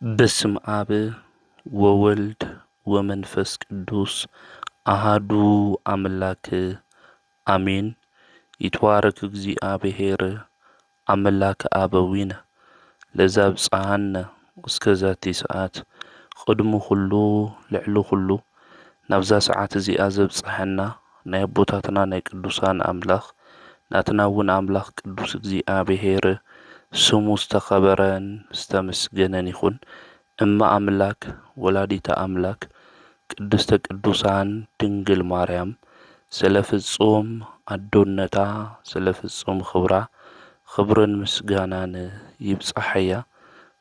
በስመ አብ ወወልድ ወመንፈስ ቅዱስ አሃዱ አምላክ አሜን። ይትባረክ እግዚአብሔር አምላከ አበዊነ ለዘአብጽሐነ እስከ ዛቲ ሰዓት ቅድሙ ኩሉ ልዕሊ ኩሉ ናብዛ ሰዓት እዚኣ ዘብጽሐና ናይ አቦታትና ናይ ቅዱሳን አምላኽ ናትና እውን አምላኽ ቅዱስ እግዚአብሔር ስሙ ዝተኸበረን ዝተመስገነን ይኹን። እማ አምላክ ወላዲተ አምላክ ቅድስተ ቅዱሳን ድንግል ማርያም ስለ ፍጹም አዶነታ ስለ ፍጹም ክብራ ክብርን ምስጋናን ይብጻሕያ።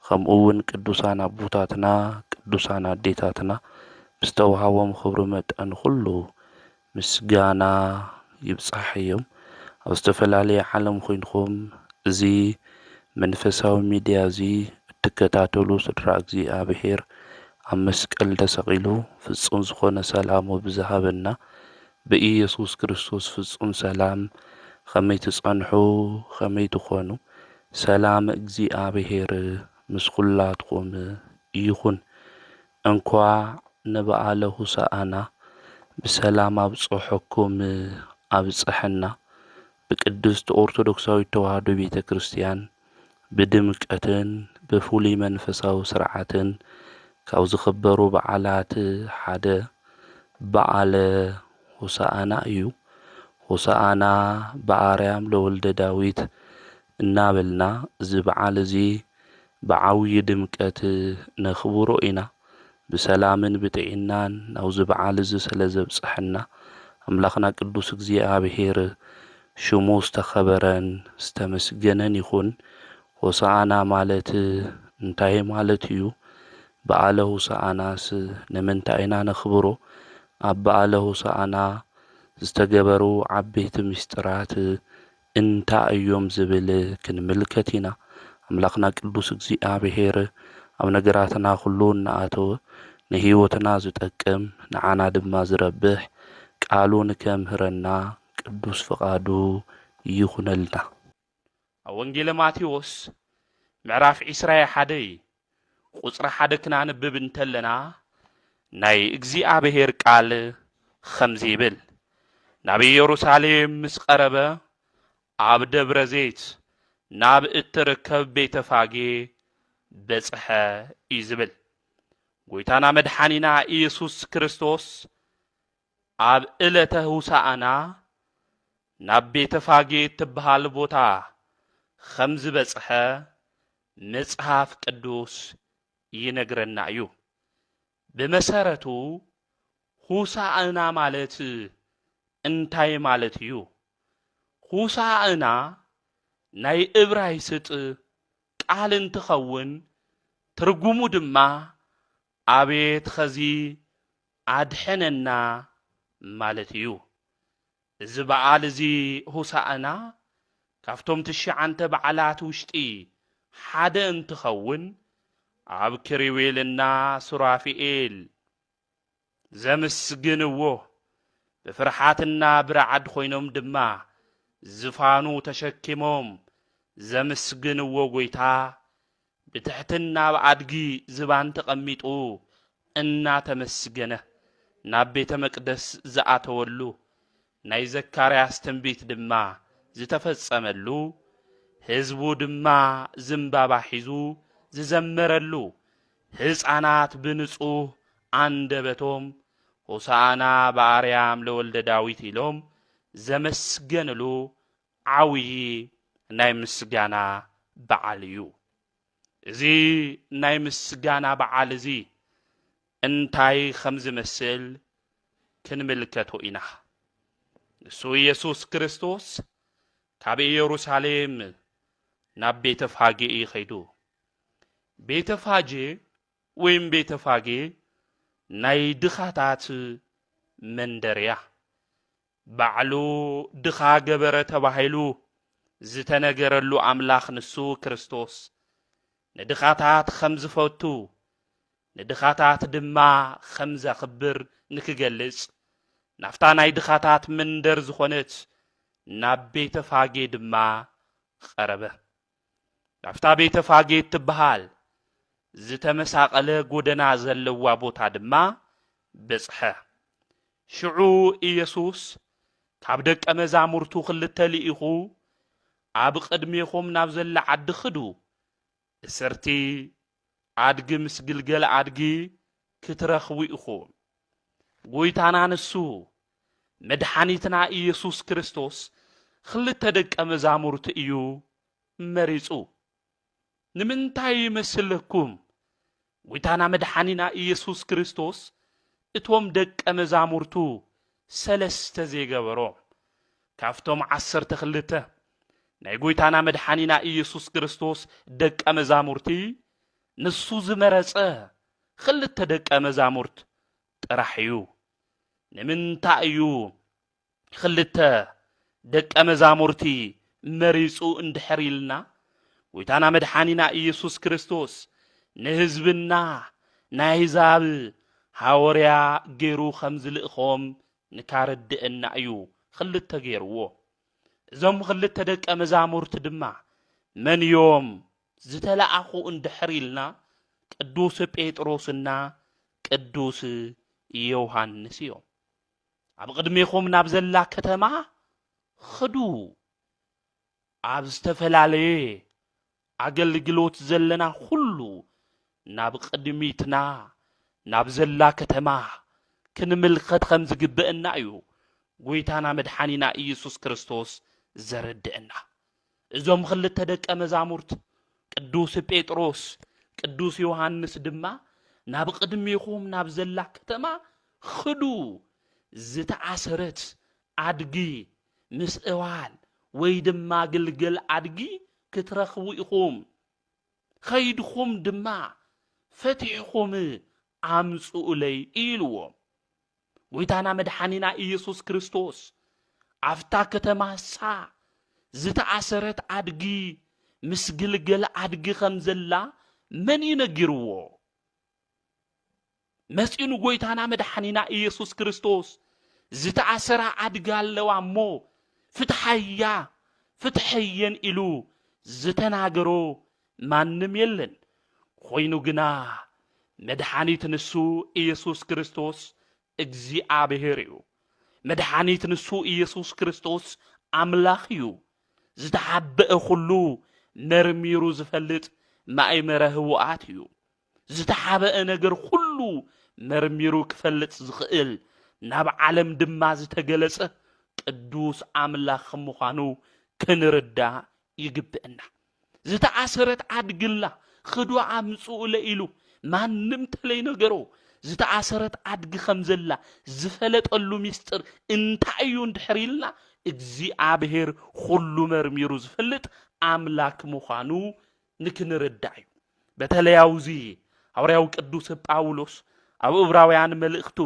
ከምኡ እውን ቅዱሳን አቦታትና ቅዱሳን አዴታትና ምስተውሃቦም ክብሪ መጠን ኩሉ ምስጋና ይብጻሕዮም። ኣብ ዝተፈላለየ ዓለም ኮይንኩም እዚ መንፈሳዊ ሚድያ እዚ እትከታተሉ ስድራ እግዚአብሔር ኣብ መስቀል ተሰቂሉ ፍጹም ዝኾነ ሰላሙ ብዝሃበና ብኢየሱስ ክርስቶስ ፍጹም ሰላም ከመይ ትጸንሑ ከመይ ትኾኑ ሰላም እግዚአብሔር ምስ ኩላትኩም ይኹን። እንኳዕ ንበዓለ ሆሳዕና ብሰላም አብጽሖኩም አብጽሐና። በቅድስት ኦርቶዶክሳዊት ተዋሕዶ ቤተ ክርስቲያን ብድምቀትን ብፍሉይ መንፈሳዊ ስርዓትን ካብ ዝኽበሩ በዓላት ሓደ በዓለ ሆሳዕና እዩ። ሆሳዕና በአርያም ለወልደ ዳዊት እናበልና እዚ በዓል እዚ ብዓብዪ ድምቀት ነኽብሮ ኢና። ብሰላምን ብጥዕናን ናብዚ በዓል እዚ ስለ ዘብጽሐና አምላኽና ቅዱስ እግዚአብሔር ሽሙ ዝተኸበረን ዝተመስገነን ይኹን። ሆሳዕና ማለት እንታይ ማለት እዩ? በዓለ ሆሳዕናስ ንምንታይ ኢና ነኽብሮ? ኣብ በዓለ ሆሳዕና ዝተገበሩ ዓበይቲ ምስጢራት እንታይ እዮም ዝብል ክንምልከት ኢና። አምላኽና ቅዱስ እግዚአብሔር ኣብ ነገራትና ኩሉ እናኣተወ ንህይወትና ዝጠቅም ንዓና ድማ ዝረብሕ ቃሉ ንከምህረና ቅዱስ ፍቃዱ ይኹነልና። ኣብ ወንጌለ ማቴዎስ ምዕራፍ 21 ቁጽሪ 1 ክናንብብ እንተለና ናይ እግዚአብሔር ቃል ከምዚ ይብል። ናብ ኢየሩሳሌም ምስ ቀረበ ኣብ ደብረ ዘይት ናብ እትርከብ ቤተፋጌ በጽሐ እዩ ዝብል። ጎይታና መድሓኒና ኢየሱስ ክርስቶስ ኣብ ዕለተ ሆሳዕና ናብ ቤተፋጌ እትበሃል ቦታ ከም ዝበጽሐ መጽሓፍ ቅዱስ ይነግረና እዩ። ብመሰረቱ ሆሳዕና ማለት እንታይ ማለት እዩ? ሆሳዕና ናይ ዕብራይስጥ ቃል እንትኸውን ትርጉሙ ድማ አቤት ኸዚ አድሕነና ማለት እዩ። እዚ በዓል እዚ ሆሳዕና ካብቶም 9 በዓላት ውሽጢ ሓደ እንትኸውን ኣብ ኪሩቤልና ሱራፊኤል ዘመስግንዎ ብፍርሓትና ብረዓድ ኮይኖም ድማ ዝፋኑ ተሸኪሞም ዘመስግንዎ ጎይታ ብትሕትና ብአድጊ ዝባን ተቐሚጡ እናተመስገነ ናብ ቤተ መቅደስ ዝኣተወሉ ናይ ዘካርያስ ትንቢት ድማ ዝተፈጸመሉ ህዝቡ ድማ ዝምባባ ሒዙ ዝዘመረሉ ሕፃናት ብንጹህ አንደበቶም ሆሳዕና በአርያም ለወልደ ዳዊት ኢሎም ዘመስገንሉ ዓብዪ ናይ ምስጋና በዓል እዩ። እዚ ናይ ምስጋና በዓል እዚ እንታይ ከም ዝመስል ክንምልከቶ ኢና። እሱ ኢየሱስ ክርስቶስ ካብ ኢየሩሳሌም ናብ ቤተፋጌ እዩ ኸይዱ። ቤተፋጌ ወይም ቤተፋጌ ናይ ድኻታት መንደር እያ። ባዕሉ ድኻ ገበረ ተባሂሉ ዝተነገረሉ አምላኽ ንሱ ክርስቶስ ንድኻታት ከም ዝፈቱ ንድኻታት ድማ ከም ዘኽብር ንክገልጽ ናፍታ ናይ ድኻታት መንደር ዝኾነት ናብ ቤተፋጌ ድማ ቀረበ። ናፍታ ቤተፋጌ ትበሃል ዝተመሳቀለ ጎደና ዘለዋ ቦታ ድማ በጽሐ ሽዑ ኢየሱስ ካብ ደቀ መዛሙርቱ ክልተ ልኢኹ ኣብ ቅድሚኹም ናብ ዘላ ዓዲ ኽዱ እስርቲ ኣድጊ ምስ ግልገል ኣድጊ ክትረኽቡ ኢኹም ጎይታና ንሱ መድኃኒትና ኢየሱስ ክርስቶስ ክልተ ደቀ መዛሙርቱ እዩ መሪጹ ንምንታይ ይመስለኩም ጎይታና መድኃኒና ኢየሱስ ክርስቶስ እቶም ደቀ መዛሙርቱ ሰለስተ ዘይገበሮም ካፍቶም 12 ናይ ጎይታና መድኃኒና ኢየሱስ ክርስቶስ ደቀ መዛሙርቲ ንሱ ዝመረጸ ክልተ ደቀ መዛሙርት ጥራሕ እዩ ንምንታይ እዩ ክልተ ደቀ መዛሙርቲ መሪጹ እንድሕር ኢልና ጎይታና መድኃኒና ኢየሱስ ክርስቶስ ንህዝብና ናይ ኣሕዛብ ሐዋርያ ገይሩ ከም ዝልእኾም ንካረድአና እዩ ክልተ ገይርዎ እዞም ክልተ ደቀ መዛሙርት ድማ መን እዮም ዝተለኣኹ እንድሕር ኢልና ቅዱስ ጴጥሮስና ቅዱስ ዮሐንስ እዮም ኣብ ቅድሚኹም ናብ ዘላ ከተማ ኽዱ ኣብ ዝተፈላለየ ኣገልግሎት ዘለና ሁሉ ናብ ቅድሚትና ናብ ዘላ ከተማ ክንምልከት ከም ዝግበአና እዩ ጎይታና መድኃኒና ኢየሱስ ክርስቶስ ዘረድአና እዞም ክልተ ደቀ መዛሙርት ቅዱስ ጴጥሮስ ቅዱስ ዮሐንስ ድማ ናብ ቅድሚኹም ናብ ዘላ ከተማ ኽዱ ዝተኣሰረት ኣድጊ ምስ እዋል ወይ ድማ ግልገል ኣድጊ ክትረኽቡ ኢኹም ኸይድኹም ድማ ፈቲሕኹም ኣምጽኡ ለይ ኢልዎም ጎይታና መድኃኒና ኢየሱስ ክርስቶስ ኣፍታ ከተማ ሳ ዝተኣሰረት ኣድጊ ምስ ግልገል ኣድጊ ከም ዘላ መን ይነግርዎ መጺኑ ጎይታና መድኃኒና ኢየሱስ ክርስቶስ ዝተኣሰራ ኣድጋ ኣለዋ እሞ ፍትሐያ ፍትሐየን ኢሉ ዝተናገሮ ማንም የለን ኾይኑ ግና መድኃኒት ንሱ ኢየሱስ ክርስቶስ እግዚአብሔር እዩ መድኃኒት ንሱ ኢየሱስ ክርስቶስ ኣምላኽ እዩ ዝተሓበአ ኩሉ መርሚሩ ዝፈልጥ ማእመረ ህውኣት እዩ ዝተሓበአ ነገር ሁሉ መርሚሩ ክፈልጥ ዝኽእል ናብ ዓለም ድማ ዝተገለጸ ቅዱስ ኣምላኽ ምዃኑ ክንርዳ ይግብአና ዝተኣሰረት ኣድግላ ኽዱ ኣምጽኡ ለኢሉ ማንም ተለይ ነገሮ ዝተኣሰረት ኣድጊ ከም ዘላ ዝፈለጠሉ ምስጢር እንታይ እዩ እንድሕር ኢልና እግዚአብሔር ሁሉ መርሚሩ ዝፈልጥ ኣምላክ ምዃኑ ንክንርዳእ እዩ በተለያውዚ ሐዋርያው ቅዱስ ጳውሎስ ኣብ ዕብራውያን መልእኽቱ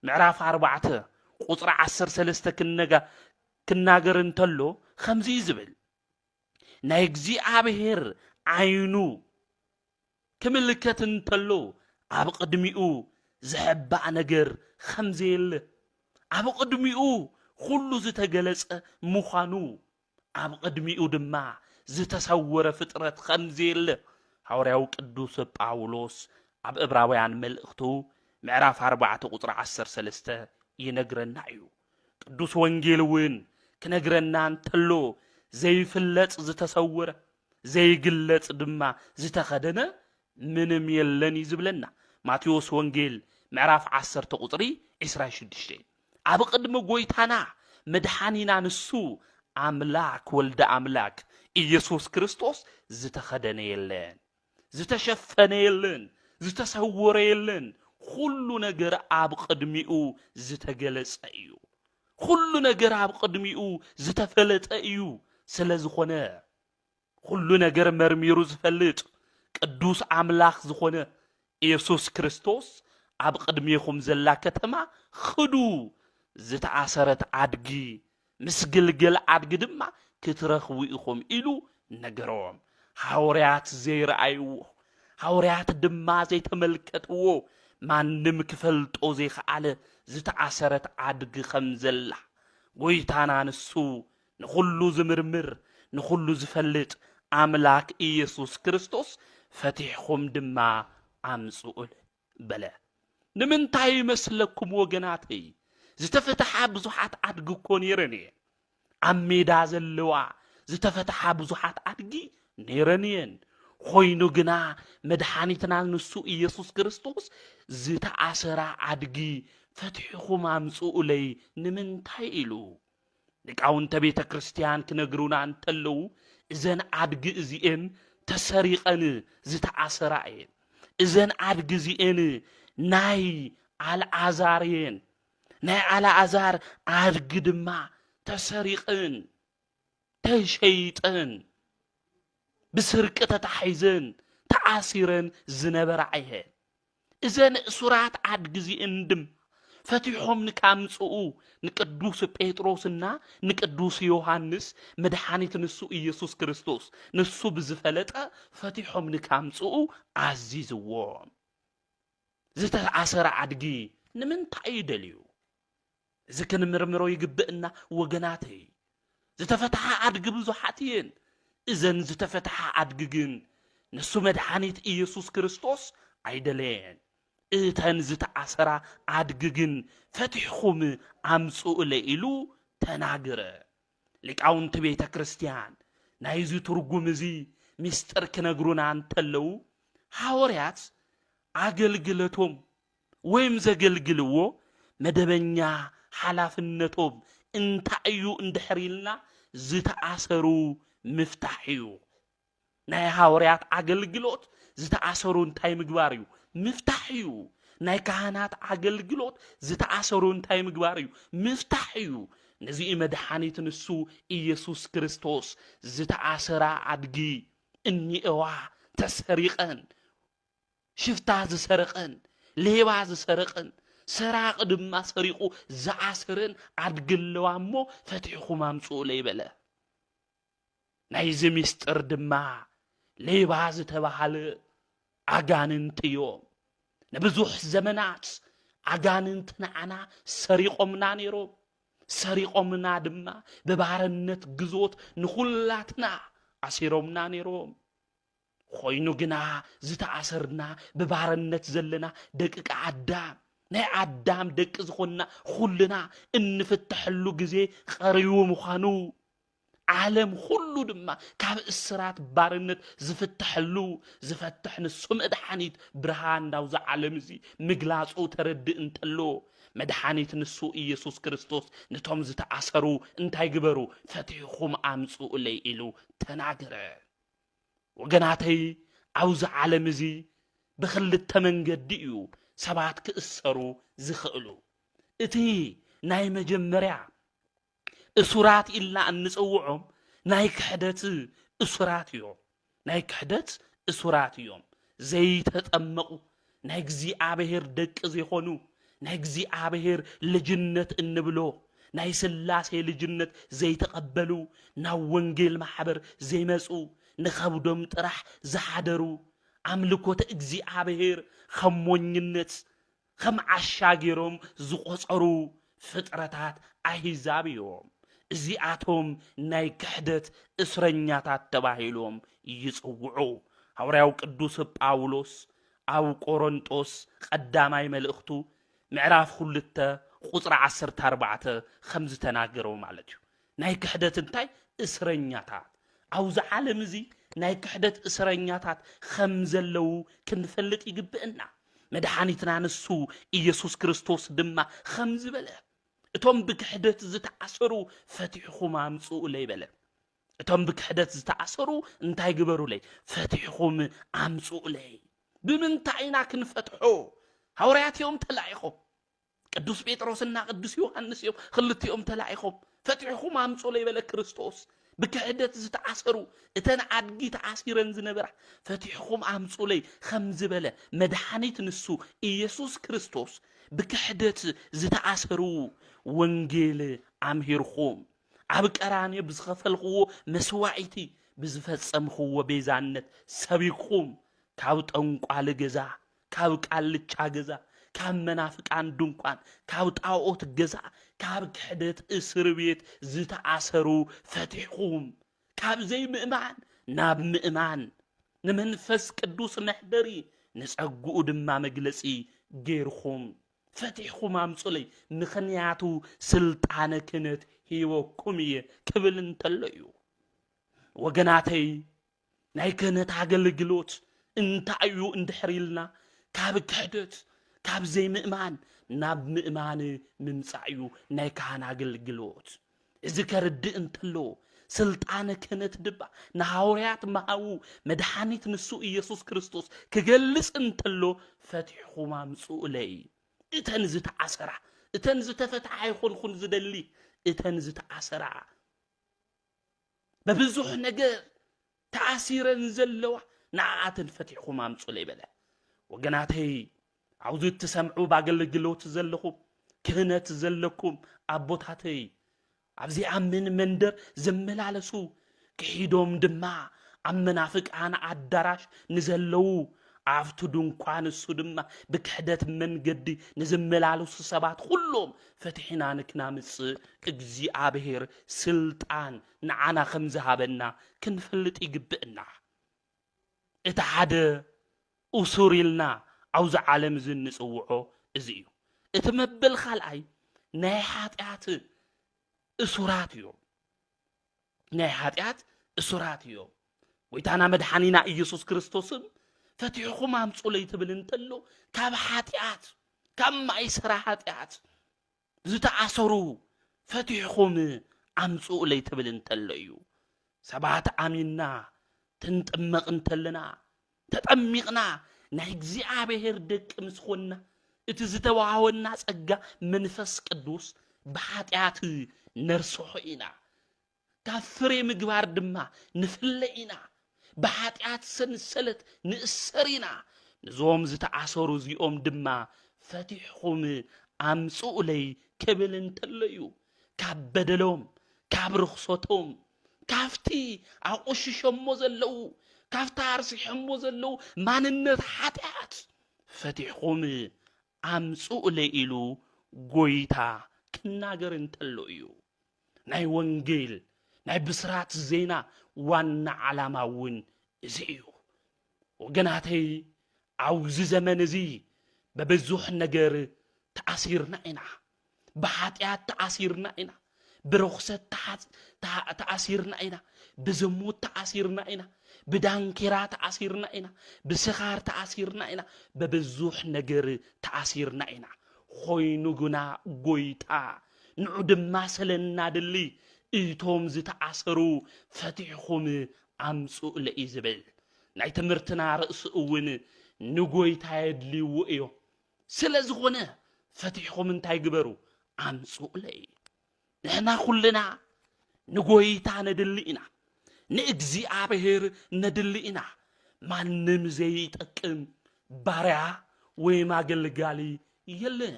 ምዕራፍ 4 ቁጥሪ 13 ክናገር እንተሎ ከምዚ ዝብል ናይ እግዚአብሔር ዓይኑ ክምልከት እንተሎ ኣብ ቅድሚኡ ዝሕባእ ነገር ከምዘየለ ኣብ ቅድሚኡ ሁሉ ዝተገለጸ ምዃኑ ኣብ ቅድሚኡ ድማ ዝተሰወረ ፍጥረት ከምዘየለ ሐዋርያው ቅዱስ ጳውሎስ ኣብ ዕብራውያን መልእኽቱ ምዕራፍ 4 ቁጥሪ 13 ይነግረና እዩ ቅዱስ ወንጌል እውን ክነግረና እንተሎ ዘይፍለጥ ዝተሰወረ ዘይግለጽ ድማ ዝተኸደነ ምንም የለን ይዝብለና ማቴዎስ ወንጌል ምዕራፍ 10 ቁጥሪ 26 ኣብ ቅድሚ ጎይታና መድኃኒና ንሱ ኣምላክ ወልደ ኣምላክ ኢየሱስ ክርስቶስ ዝተኸደነ የለን ዝተሸፈነ የለን ዝተሰወረ የለን ሁሉ ነገር ኣብ ቅድሚኡ ዝተገለጸ እዩ ሁሉ ነገር ኣብ ቅድሚኡ ዝተፈለጠ እዩ ስለዝኾነ ሁሉ ነገር መርሚሩ ዝፈልጥ ቅዱስ ኣምላኽ ዝኾነ ኢየሱስ ክርስቶስ ኣብ ቅድሚኹም ዘላ ከተማ ኽዱ ዝተኣሰረት ኣድጊ ምስ ግልገል ኣድጊ ድማ ክትረኽቡ ኢኹም ኢሉ ነገሮም ሐዋርያት ዘይረኣይዎ ሐዋርያት ድማ ዘይተመልከትዎ ማንም ክፈልጦ ዘይከኣለ ዝተኣሰረት ኣድጊ ከም ዘላ ጎይታና ንሱ ንኹሉ ዝምርምር ንኹሉ ዝፈልጥ ኣምላክ ኢየሱስ ክርስቶስ ፈቲሕኹም ድማ ኣምጽኡለ በለ ንምንታይ ይመስለኩም ወገናተይ ዝተፈተሓ ብዙሓት ኣድጊ እኮ ነይረን እየን ኣብ ሜዳ ዘለዋ ዝተፈተሓ ብዙሓት ኣድጊ ነይረን እየን ኮይኑ ግና መድሓኒትና ንሱ ኢየሱስ ክርስቶስ ዝተኣሰራ ኣድጊ ፈቲሕኹም ኣምጽኡለይ ንምንታይ ኢሉ ሊቃውንተ ቤተ ክርስቲያን ክነግሩና እንተለዉ እዘን ኣድጊ እዚአን ተሰሪቐን ዝተኣሰራ እየን እዘን ኣድጊ እዚአን ናይ ኣልዓዛር እየን ናይ ኣልዓዛር ኣድጊ ድማ ተሰሪቐን ተሸይጠን ብስርቂ ተታሒዘን ተኣሲረን ዝነበራ እየን እዘን እሱራት ኣድጊ እዚአን ድማ ፈቲሖም ንካምጽኡ ንቅዱስ ጴጥሮስና ንቅዱስ ዮሐንስ መድኃኒት ንሱ ኢየሱስ ክርስቶስ ንሱ ብዝፈለጠ ፈቲሖም ንካምጽኡ አዚዝዎም ዝተኣሰረ ኣድጊ ንምንታይ ይደልዩ ዝክን ምርምሮ ይግብእና ወገናተይ ዝተፈተሐ ኣድጊ ብዙሓት እየን እዘን ዝተፈተሐ ኣድጊ ግን ንሱ መድኃኒት ኢየሱስ ክርስቶስ አይደለን እተን ዝተኣሰራ ኣድጊ ግን ፈቲሕኹም ኣምጽኡለ ኢሉ ተናገረ ሊቃውንቲ ቤተ ክርስቲያን ናይዚ ትርጉም እዚ ምስጢር ክነግሩና እንተለው ሐዋርያት አገልግሎቶም ወይም ዘገልግልዎ መደበኛ ኃላፊነቶም እንታዩ እንድሕሪልና ዝተኣሰሩ ምፍታሕዩ ናይ ሐዋርያት አገልግሎት ዝተኣሰሩ እንታይ ምግባር እዩ ምፍታሕዩ ናይ ካህናት አገልግሎት ዝተኣሰሩ እንታይ ምግባር እዩ ምፍታሕዩ ነዚ መድኃኒት ንሱ ኢየሱስ ክርስቶስ ዝተኣሰራ አድጊ እኒኤዋ ተሰሪቀን ሽፍታ ዝሰረቀን ሌባ ዝሰረቀን ሰራቅ ድማ ሰሪቁ ዝኣሰረን አድግለዋ እሞ ፈቲሕኹም ኣምጽኡ ለይበለ ናይዚ ምስጢር ድማ ሌባ ዝተባሃለ አጋንንት እዮም ንብዙሕ ዘመናት አጋንንት ንዓና ሰሪቆምና ነይሮም ሰሪቆምና ድማ በባርነት ግዞት ንኹላትና አሲሮምና ነይሮም ኮይኑ ግና ዝተኣሰርና በባርነት ዘለና ደቂቅ አዳም ናይ አዳም ደቂ ዝኾንና ኩልና እንፍትሐሉ ግዜ ቀሪቡ ምዃኑ ዓለም ሁሉ ድማ ካብ እስራት ባርነት ዝፍትሐሉ ዝፈትሕ ንሱ መድኃኒት ብርሃን ናውዛ ዓለም እዚ ምግላጹ ተረድእ እንተሎ መድኃኒት ንሱ ኢየሱስ ክርስቶስ ነቶም ዝተኣሰሩ እንታይ ግበሩ ፈቲሕኹም ኣምጽኡ ለይ ኢሉ ተናገረ ወገናተይ አውዛ ዓለም እዚ ብኽልተ መንገዲ እዩ ሰባት ክእሰሩ ዝኽእሉ እቲ ናይ መጀመርያ እሱራት ኢልና እንጽውዖም ናይ ክሕደት እሱራት እዮም ናይ ክሕደት እሱራት እዮም ዘይተጠመቁ ናይ እግዚአብሔር ደቂ ዘይኾኑ ናይ እግዚአብሔር ልጅነት እንብሎ ናይ ስላሴ ልጅነት ዘይተቀበሉ ናብ ወንጌል ማሕበር ዘይመጹ ንኸብዶም ጥራሕ ዝሓደሩ አምልኮተ እግዚአብሔር ኸሞኝነት ኸም ዓሻጌሮም ዝቆጸሩ ፍጥረታት አሕዛብ እዮም እዚኣቶም ናይ ክሕደት እስረኛታት ተባሂሎም ይጽውዑ ሐዋርያው ቅዱስ ጳውሎስ ኣብ ቆሮንጦስ ቀዳማይ መልእኽቱ ምዕራፍ 2 ቁጽር 14 ከም ዝተናገረው ማለት እዩ ናይ ክሕደት እንታይ እስረኛታት አውዛ ዓለም እዚ ናይ ክሕደት እስረኛታት ከም ዘለው ክንፈልጥ ይግብእና መድኃኒትና ንሱ ኢየሱስ ክርስቶስ ድማ ከም ዝበለ እቶም ብክሕደት ዝተኣሰሩ ፈቲሕኹም ኣምጽኡ ለይ በለ እቶም ብክሕደት ዝተኣሰሩ እንታይ ግበሩ ለይ ፈቲሕኹም ኣምጽኡ ለይ ብምንታይና ክንፈትሖ ሐዋርያት እዮም ተላኢኾም ቅዱስ ጴጥሮስና ቅዱስ ዮሐንስ እዮም ክልቲኦም ተላኢኾም ፈቲሕኹም ኣምጽኡ ለይ በለ ክርስቶስ ብክሕደት ዝተኣሰሩ እተን አድጊ ተኣሲረን ዝነበራ ፈቲሕኹም ኣምጽኡ ለይ ከም ዝበለ መድኃኒት ንሱ ኢየሱስ ክርስቶስ ብክሕደት ዝተኣሰሩ ወንጌል ኣምሂርኹም ኣብ ቀራንዮ ብዝኸፈልኽዎ መስዋዕቲ ብዝፈጸምኽዎ ቤዛነት ሰቢኽኹም ካብ ጠንቋል ገዛ ካብ ቃልቻ ገዛ ካብ መናፍቃን ድንኳን ካብ ጣዖት ገዛ ካብ ክሕደት እስር ቤት ዝተኣሰሩ ፈቲሕኹም ካብ ዘይምእማን ናብ ምእማን ንመንፈስ ቅዱስ መሕደሪ ንጸጉኡ ድማ መግለጺ ገይርኹም ፈቲሕኹም ኣምጹለይ ምኽንያቱ ስልጣነ ክህነት ሂቦኩም እየ ክብል እንተሎ እዩ። ወገናተይ ናይ ክህነት ኣገልግሎት እንታይ እዩ እንድሕር ኢልና ካብ ክሕደት ካብ ዘይምእማን ናብ ምእማን ምምጻእ እዩ ናይ ካህን ኣገልግሎት። እዚ ከርድእ እንተሎ ስልጣነ ክህነት ድማ ንሃዋርያት መሃቡ መድሓኒት ንሱ ኢየሱስ ክርስቶስ ክገልጽ እንተሎ ፈቲሕኹም ኣምጹለይ እተን ዝተዓሰራ እተን ዝተፈትሓ ይኹንኹን ዝደሊ እተን ዝተዓሰራ በብዙሕ ነገር ተኣሲረን ዘለዋ ንዓኣተን ፈቲሕኹም ኣምጹለይ በለ። ወገናተይ ኣብዚ እትሰምዑ ባገልግሎት ዘለኹም ክህነት ዘለኩም ኣቦታተይ ኣብዚ ኣብ መንደር ዘመላለሱ ክሒዶም ድማ ኣብ መናፍቃን ኣዳራሽ ንዘለዉ ኣብቲ ድንኳን እሱ ድማ ብክሕደት መንገዲ ንዝመላለሱ ሰባት ኩሎም ፈቲሕና ንክናምጽእ እግዚአብሔር ስልጣን ንዓና ከም ዝሃበና ክንፈልጥ ይግብእና። እቲ ሓደ እሱር ኢልና ኣብዚ ዓለም እዚ ንጽውዖ እዚ እዩ። እቲ መበል ካልኣይ ናይ ኃጢአት እሱራት እዮም። ናይ ኃጢአት እሱራት እዮም። ወይታና መድሓኒና ኢየሱስ ክርስቶስም ፈቲሕኹም ኣምጹለይ ትብል እንተሎ ካብ ኃጢአት ካብ ማእሰራ ኃጢአት ዝተኣሰሩ ፈቲሕኹም ኣምጹለይ ትብል እንተሎ እዩ። ሰባት ኣሚንና ትንጥመቕ እንተለና ተጠሚቕና ናይ እግዚአብሔር ደቂ ምስ ኾንና እቲ ዝተዋሃበና ጸጋ መንፈስ ቅዱስ ብኃጢአት ነርሰሖ ኢና። ካብ ፍሬ ምግባር ድማ ንፍለ ኢና። ብኃጢአት ሰንሰለት ንእሰር ኢና። ንዞም ዝተኣሰሩ እዚኦም ድማ ፈቲሕኹም ኣምጹለይ ክብል እንተሎ እዩ። ካብ በደሎም ካብ ርኽሶቶም ካብቲ ኣቆሽሾሞ ዘለዉ ካብቲ ኣርሲሖሞ ዘለዉ ማንነት ኃጢአት ፈቲሕኹም ኣምጹለይ ኢሉ ጎይታ ክናገር እንተሎ እዩ። ናይ ወንጌል ናይ ብስራት ዜና ዋና ዓላማ እውን እዚ እዩ። ወገናተይ ኣብዚ ዘመን እዚ በብዙሕ ነገር ተኣሲርና ኢና። ብኃጢአት ተኣሲርና ኢና። ብርኽሰት ተኣሲርና ኢና። ብዝሙት ተኣሲርና ኢና። ብዳንኪራ ተኣሲርና ኢና። ብስኻር ተኣሲርና ኢና። በብዙሕ ነገር ተኣሲርና ኢና። ኾይኑ ግና ጎይታ ንዑ ድማ ሰለና ድሊ እቶም ዝተኣሰሩ ፈቲሕኹም ኣምጹለይ ዝብል ናይ ትምህርትና ርእሲ እውን ንጎይታ የድልይዎ እዮም። ስለ ዝኾነ ፈቲሕኹም እንታይ ግበሩ? ኣምጹለይ። ንሕና ኩልና ንጎይታ ነድሊ ኢና። ንእግዚአብሔር ነድሊ ኢና። ማንም ዘይጠቅም ባርያ ወይ ማገልጋሊ የለን።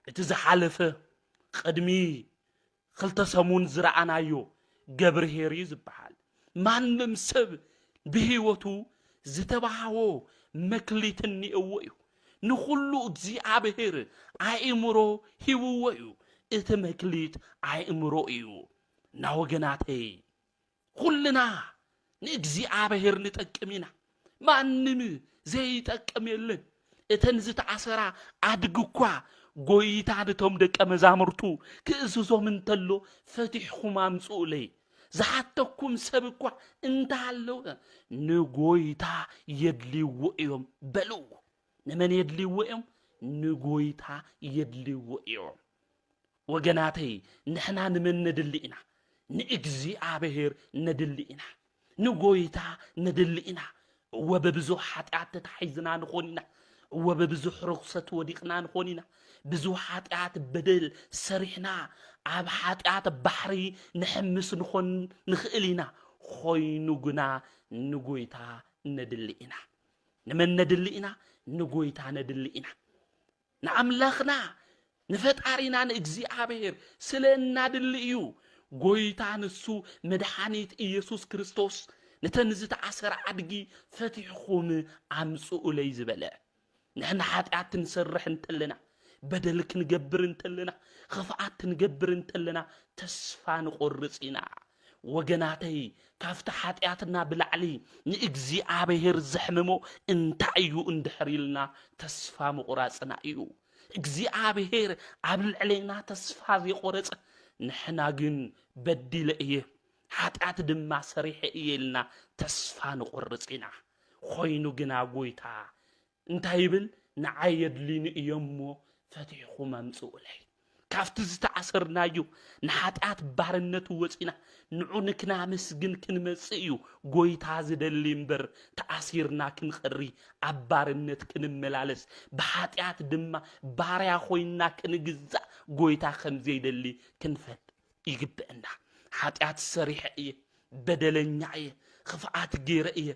እቲ ዝሓለፈ ቅድሚ 2 ሰሙን ዝረኣናዮ ገብርሄር ዝበሃል ማንም ሰብ ብህይወቱ ዝተባሃዎ መክሊት እኒአዎ እዩ። ንኹሉ እግዚአብሔር ኣእምሮ ሂብዎ እዩ። እቲ መክሊት ኣእምሮ እዩ። ና ወገናተይ ኩልና ንእግዚአብሔር ንጠቅም ኢና። ማንም ዘይጠቅም የለን። እተን ዝተኣሰራ ኣድግኳ ጎይታ ነቶም ደቀ መዛሙርቱ ክእዝዞም እንተሎ ፈቲሕኹም ኣምጹለይ ዝሓተኩም ሰብ እኳ እንተሃለወ ንጎይታ የድልይዎ እዮም በሉ። ንመን የድልይዎ እዮም? ንጎይታ የድልይዎ እዮም። ወገናተይ ንሕና ንመን ነድሊ ኢና? ንእግዚአብሔር ነድሊ ኢና። ንጎይታ ነድሊ ኢና። ወበብዙሕ ኃጢአት ተታሒዝና ንኾን ኢና። ወበብዙሕ ርኽሰት ወዲቕና ንኾን ኢና። ብዙሕ ኃጢአት በደል ሰሪሕና ኣብ ኃጢአት ባሕሪ ንሕምስ ንኾን ንኽእል ኢና። ኾይኑ ግና ንጎይታ ነድሊ ኢና። ንመን ነድሊ ኢና? ንጎይታ ነድሊ ኢና። ንኣምላኽና ንፈጣሪና ንእግዚአብሔር ስለ እናድሊ እዩ። ጎይታ ንሱ መድሓኒት ኢየሱስ ክርስቶስ ነተን ዝተኣሰረ ኣድጊ ፈቲሕኹም ኣምጹለይ ዝበለ። ንሕና ኃጢአት ክንሰርሕ እንተለና በደል ክንገብር እንተለና ክፍኣት ክንገብር እንተለና ተስፋ ንቆርጽ ኢና። ወገናተይ ካፍታ ሓጢያትና ብላዕሊ ንእግዚአብሔር ዘሕምሞ እንታዩ እንድሕሪልና ተስፋ ምቁራጽና እዩ እግዚአብሔር ኣብ ልዕሌና ተስፋ ዘይቆረጽ ንሕና ግን በዲለ እየ ሓጢያት ድማ ሰሪሐ እየልና ተስፋ ንቆርጽ ኢና ኾይኑ ግና ጎይታ እንታይ ይብል ንዓይ የድሊኒ እዮሞ ፈቲሕኹም ኣምጽኡለይ ካፍቲ ዝተኣሰርናዩ ንሓጢያት ባርነት ወፂና ንዑ ንክናመስግን ክንመጽእ እዩ ጎይታ ዝደሊ እምበር ተኣሲርና ክንቐሪ ኣብ ባርነት ክንመላለስ ብሓጢያት ድማ ባርያ ኾይንና ክንግዛእ ጎይታ ከምዘይደሊ ክንፈልጥ ይግብአና ሓጢያት ሰሪሐ እየ በደለኛ እየ ክፍኣት ገይረ እየ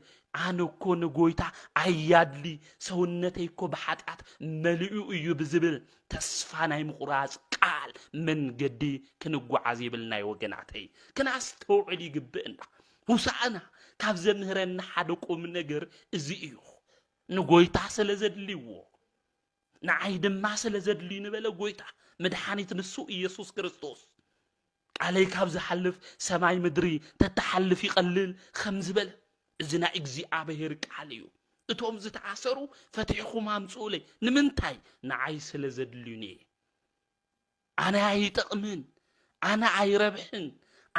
ኣነ እኮ ንጎይታ ኣያድሊ ሰውነተይ እኮ ብሓጢያት መሊኡ እዩ ብዝብል ተስፋ ናይ ምቁራጽ ቃል መንገዲ ክንጓዓዝ ይብልናይ ወገናተይ ክናስተውዕል ይግብአና ውሳእና ካብ ዘምህረና ሓደ ቁም ነገር እዚ እዩ ንጎይታ ስለ ዘድልይዎ ንዓይ ድማ ስለ ዘድልዩ ንበለ ጎይታ መድሓኒት ንሱ ኢየሱስ ክርስቶስ ቃለይ ካብ ዝሓልፍ ሰማይ ምድሪ ተተሓልፍ ይቐልል ከም ዝበለ እዚ ናይ እግዚአብሔር ቃል እዩ እቶም ዝተኣሰሩ ፈቲሕኹም ኣምጽኡለይ ንምንታይ ንዓይ ስለ ዘድልዩኒ ኣነ ኣይጠቕምን ኣነ ኣይረብሕን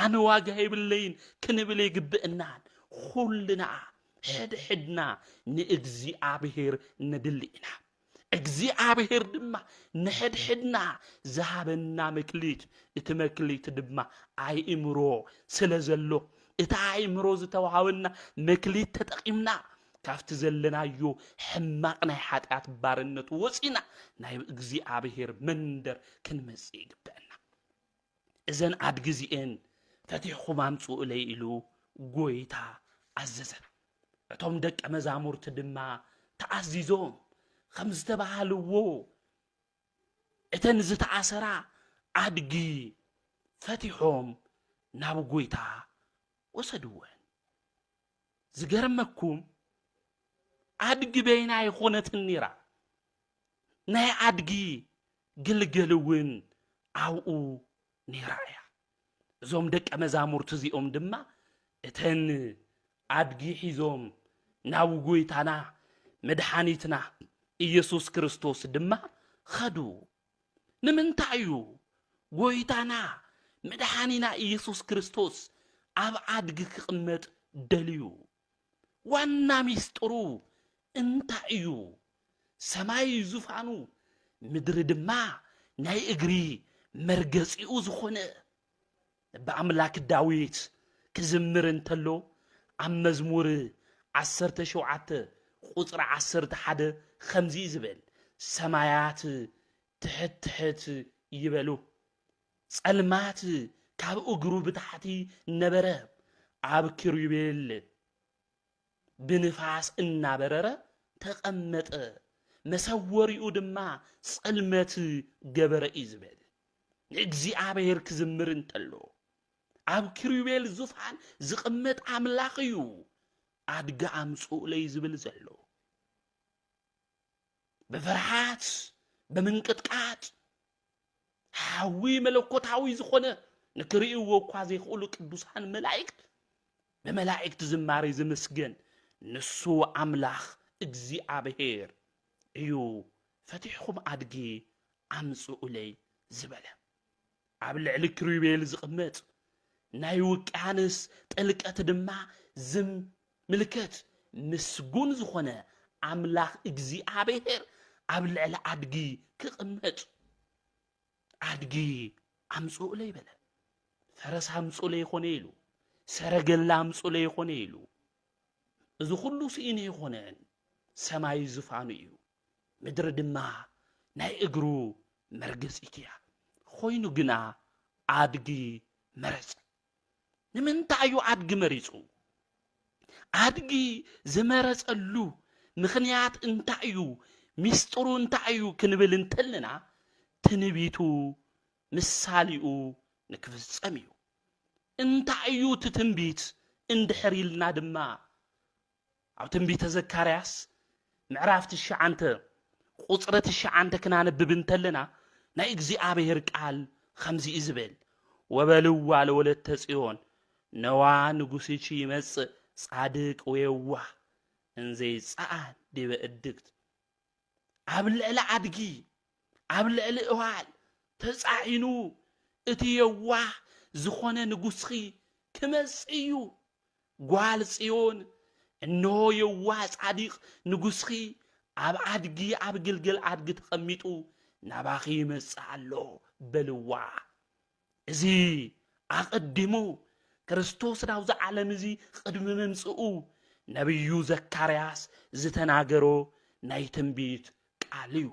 ኣነ ዋጋ ይብለይን ክንብል ይግብአናን ኩልና ሕድሕድና ንእግዚአብሔር ነድሊ ኢና እግዚአብሔር ድማ ንሕድሕድና ዝሃበና መክሊት እቲ መክሊት ድማ ኣእምሮ ስለ ዘሎ እቲ ኣእምሮ ዝተዋሃበና መክሊት ተጠቂምና ካፍቲ ዘለናዮ ሕማቕ ናይ ሓጢያት ባርነት ወፂና ናይ እግዚአብሔር መንደር ክንመጽእ ይግብአና እዘን ኣድጊ እዚአን ፈቲሕኹም ኣምጽኡለይ ኢሉ ጎይታ ኣዘዘ እቶም ደቀ መዛሙርቲ ድማ ተኣዚዞም ከም ዝተባሃልዎ እተን ዝተኣሰራ ኣድጊ ፈቲሖም ናብ ጎይታ ወሰድወን ዝገርመኩም ኣድጊ በይና ይኾነትን ኒራ ናይ ኣድጊ ግልገልውን ኣብኡ ኒራ እያ እዞም ደቀ መዛሙርቲ እዚኦም ድማ እተን ኣድጊ ሒዞም ናብ ጎይታና መድሓኒትና ኢየሱስ ክርስቶስ ድማ ኸዱ ንምንታይ እዩ ጎይታና መድሓኒና ኢየሱስ ክርስቶስ ኣብ ኣድጊ ክቕመጥ ደልዩ ዋና ሚስጥሩ እንታይ እዩ ሰማይ ዙፋኑ ምድሪ ድማ ናይ እግሪ መርገጺኡ ዝኾነ በኣምላክ ዳዊት ክዝምር እንተሎ ኣብ መዝሙር 17 ቁጽሪ 11 ከምዚ ዝብል ሰማያት ትሕት ይበሉ ጸልማት ካብ እግሩ ብታሕቲ ነበረ ኣብ ኪሩቤል ብንፋስ እናበረረ ተቐመጠ መሰወሪኡ ድማ ጸልመት ገበረ ይዝበል ንእግዚአብሔር ክዝምር እንተሎ ኣብ ኪሩቤል ዙፋን ዝቕመጥ ኣምላኽ እዩ ኣድጋ ኣምጽኡለይ ዝብል ዘሎ በፍርሃት በምንቅጥቃጥ ሓዊ መለኮታዊ ዝኾነ ንክርእይዎ እኳ ዘይኽእሉ ቅዱሳን መላእክት በመላእክት ዝማሬ ዝምስገን ንሱ ኣምላኽ እግዚአብሔር እዩ ፈቲሕኹም ኣድጊ ኣምጽኡለይ ዝበለ ኣብ ልዕሊ ኪሩቤል ዝቕመጥ ናይ ውቅያኖስ ጥልቀት ድማ ምልክት ምስጉን ዝኾነ ኣምላኽ እግዚአብሔር ኣብ ልዕሊ ኣድጊ ክቕመጥ ኣድጊ ኣምጽኡለይ በለ ፈረስ ኣምጽኡለይ ይኾነ ኢሉ ሰረገላ ኣምጽኡለይ ይኾነ ኢሉ እዚ ኩሉ ስኢነ ይኾነን ሰማይ ዙፋኑ እዩ ምድሪ ድማ ናይ እግሩ መርገጺት እያ ኾይኑ ግና ኣድጊ መረጽ ንምንታይ እዩ ኣድጊ መሪጹ ኣድጊ ዝመረጸሉ ምኽንያት እንታይ እዩ ሚስጥሩ እንታይ እዩ ክንብል እንተለና ትንቢቱ ምሳሊኡ ንክፍጸም እዩ እንታይ እዩ እቲ ትንቢት እንድሕር ኢልና ድማ ኣብ ትንቢተ ዘካርያስ ምዕራፍ 9 ቁጽሪ 9 ክናነብብ እንተለና ናይ እግዚአብሔር ቃል ከምዚ ይዝብል ወበልዋ ለወለተ ጽዮን ነዋ ንጉስቺ ይመጽእ ጻድቅ ወየዋህ እንዘይጸአን ዲበ እድግት ኣብ ልዕሊ ኣድጊ ኣብ ልዕሊ እዋል ተጻዒኑ እቲ የዋህ ዝኾነ ንጉስኺ ክመጽእ እዩ ጓል ጽዮን እነሆ የዋህ ጻዲቕ ንጉስኺ ኣብ ኣድጊ ኣብ ግልግል ኣድጊ ተቐሚጡ ናባኺ ይመጽእ ኣሎ በልዋ እዚ ኣቐዲሙ ክርስቶስ ናብዚ ዓለም እዚ ቅድሚ መምጽኡ ነቢዩ ዘካርያስ ዝተናገሮ ናይ ትንቢት ቃል እዩ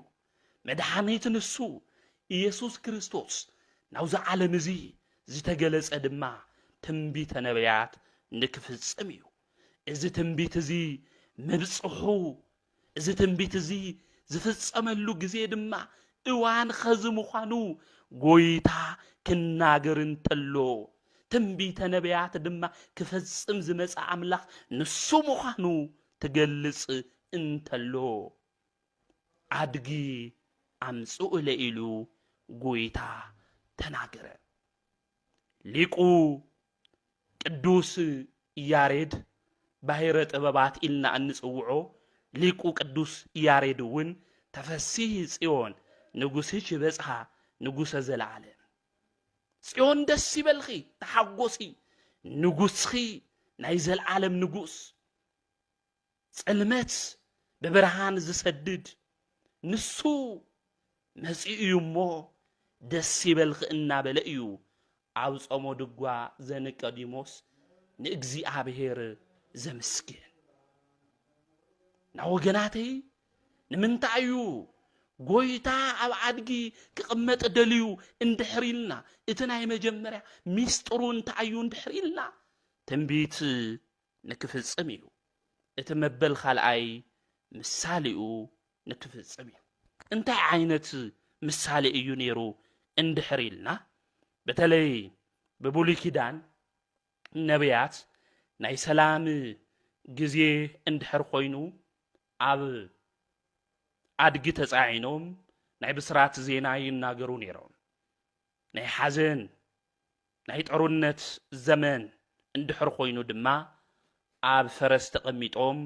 መድኃኒት ንሱ ኢየሱስ ክርስቶስ ናብዚ ዓለም እዚ ዝተገለጸ ድማ ትንቢተ ነቢያት ንክፍጽም እዩ እዚ ትንቢት እዚ ምብጽሑ እዚ ትንቢት እዚ ዝፍጸመሉ ግዜ ድማ እዋን ኸዚ ምዃኑ ጎይታ ክናገር እንተሎ ትንቢተ ነቢያት ድማ ክፈጽም ዝመጽእ ኣምላኽ ንሱ ምዃኑ ትገልጽ እንተሎ ኣድጊ ኣምጽኡ ለኢሉ ጎይታ ተናገረ ሊቁ ቅዱስ ያሬድ ባሕረ ጥበባት ኢልና እንጽውዖ ሊቁ ቅዱስ ያሬድ እውን ተፈሲህ ጽዮን ንጉስች በጽሓ ንጉሰ ዘለዓለም ጽዮን ደስ ይበልኺ ተሓጐሲ ንጉስኺ ናይ ዘለዓለም ንጉስ ጽልመት ብብርሃን ዝሰድድ ንሱ መጺኡ እዩ እሞ ደስ ይበልኺ እናበለ እዩ ኣብ ጾሞ ድጓ ዘኒቆዲሞስ ንእግዚአብሔር ዘምስግን ናወገናተይ ንምንታይ እዩ ጎይታ ኣብ ኣድጊ ክቕመጥ ደልዩ እንድሕር ኢልና እቲ ናይ መጀመርያ ሚስጥሩ እንታይ እዩ እንድሕር ኢልና ትንቢት ንክፍጽም እዩ እቲ መበል ካልኣይ ምሳሌኡ ንክፍጽም እዩ እንታይ ዓይነት ምሳሌ እዩ ነይሩ እንድሕር ኢልና በተለይ በብሉይ ኪዳን ነቢያት ናይ ሰላም ግዜ እንድሕር ኮይኑ ኣብ ኣድጊ ተጻዒኖም ናይ ብስራት ዜና ይናገሩ ነይሮም ናይ ሓዘን ናይ ጦርነት ዘመን እንድሕር ኮይኑ ድማ ኣብ ፈረስ ተቐሚጦም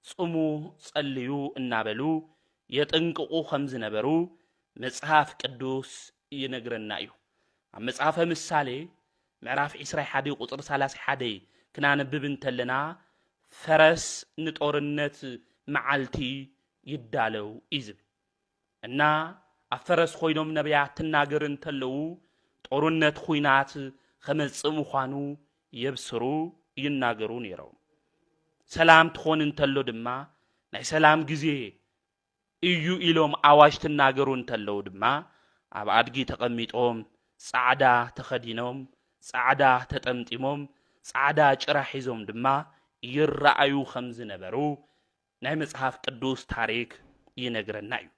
ጽሙ ጸልዩ እናበሉ የጥንቅቁ ከም ዝነበሩ መጽሐፍ ቅዱስ ይነግረና እዩ ኣብ መጽሐፈ ምሳሌ ምዕራፍ 21 ቁጥር 31 ክናነብብ እንተለና ፈረስ ንጦርነት መዓልቲ ይዳለው ይዝብ እና ኣብ ፈረስ ኮይኖም ነቢያት ትናገር እንተለው ጦርነት ኩናት ከመጽእ ምዃኑ የብስሩ ይናገሩ ነይሮም ሰላም ትኾን እንተሎ ድማ ናይ ሰላም ግዜ እዩ ኢሎም ኣዋጅ ትናገሩ እንተለው ድማ ኣብ ኣድጊ ተቐሚጦም ጻዕዳ ተኸዲኖም ጻዕዳ ተጠምጢሞም ጻዕዳ ጭራ ሒዞም ድማ ይረአዩ ከም ዝነበሩ ናይ መጽሐፍ ቅዱስ ታሪክ ይነግረና እዩ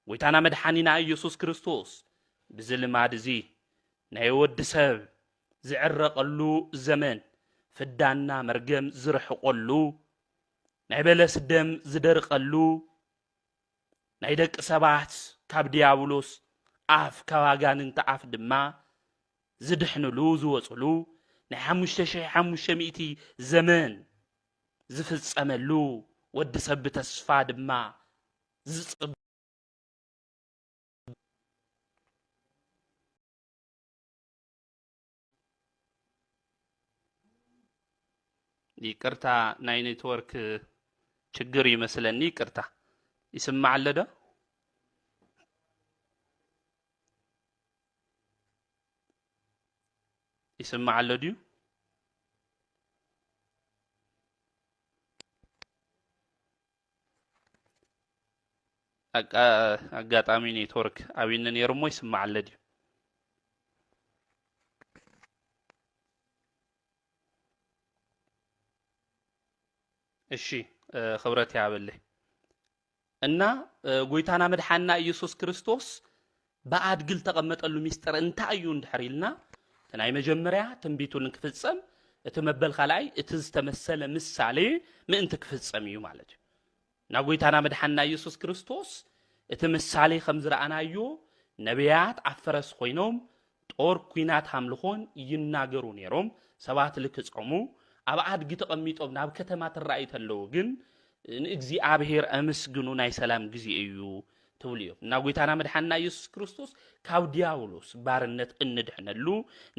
ጎይታና መድኃኒና ኢየሱስ ክርስቶስ ብዝልማድ እዚ ናይ ወዲ ሰብ ዝዕረቀሉ ዘመን ፍዳና መርገም ዝርሕቆሉ ናይ በለስ ደም ዝደርቀሉ ናይ ደቂ ሰባት ካብ ዲያብሎስ ኣፍ ካብ ኣጋንንቲ ኣፍ ድማ ዝድሕንሉ ዝወጽሉ ናይ 5500 ዘመን ዝፍጸመሉ ወዲ ሰብ ተስፋ ድማ ዝጽብ ይቅርታ ናይ ኔትወርክ ችግር ይመስለኒ ይቅርታ ይስማዕ አለ ዶ ይስማዕ አለ ዲዩ አጋጣሚ ኔትወርክ አብይነ ነርሞ ይስማዕ አለ ዲዩ እሺ خبرت ያበለ እና ጎይታና መድኃኒና ኢየሱስ ክርስቶስ በአድግል ተቀመጠሉ ሚስጥር እንታይ እዩ እንድሕሪልና ተናይ መጀመሪያ ትንቢቱን ክፍጸም እቲ መበል ኻላይ እቲ ዝተመሰለ ምሳሌ ምእንቲ ክፍጸም እዩ ማለት እዩ እና ጎይታና መድኃኒና ኢየሱስ ክርስቶስ እቲ ምሳሌ ከም ዝረአናዮ ነቢያት ኣፈረስ ኮይኖም ጦር ኩናት ሃምልኾን ይናገሩ ነይሮም ሰባት ልክጾሙ ኣብ ኣድጊ ተቐሚጦም ናብ ከተማ ትራእይ ተለው ግን ንእግዚአብሔር ኣመስግኑ ናይ ሰላም ጊዜ እዩ ትብሉ እዮም እና ጎይታና መድሓንና ኢየሱስ ክርስቶስ ካብ ዲያብሎስ ባርነት እንድሕነሉ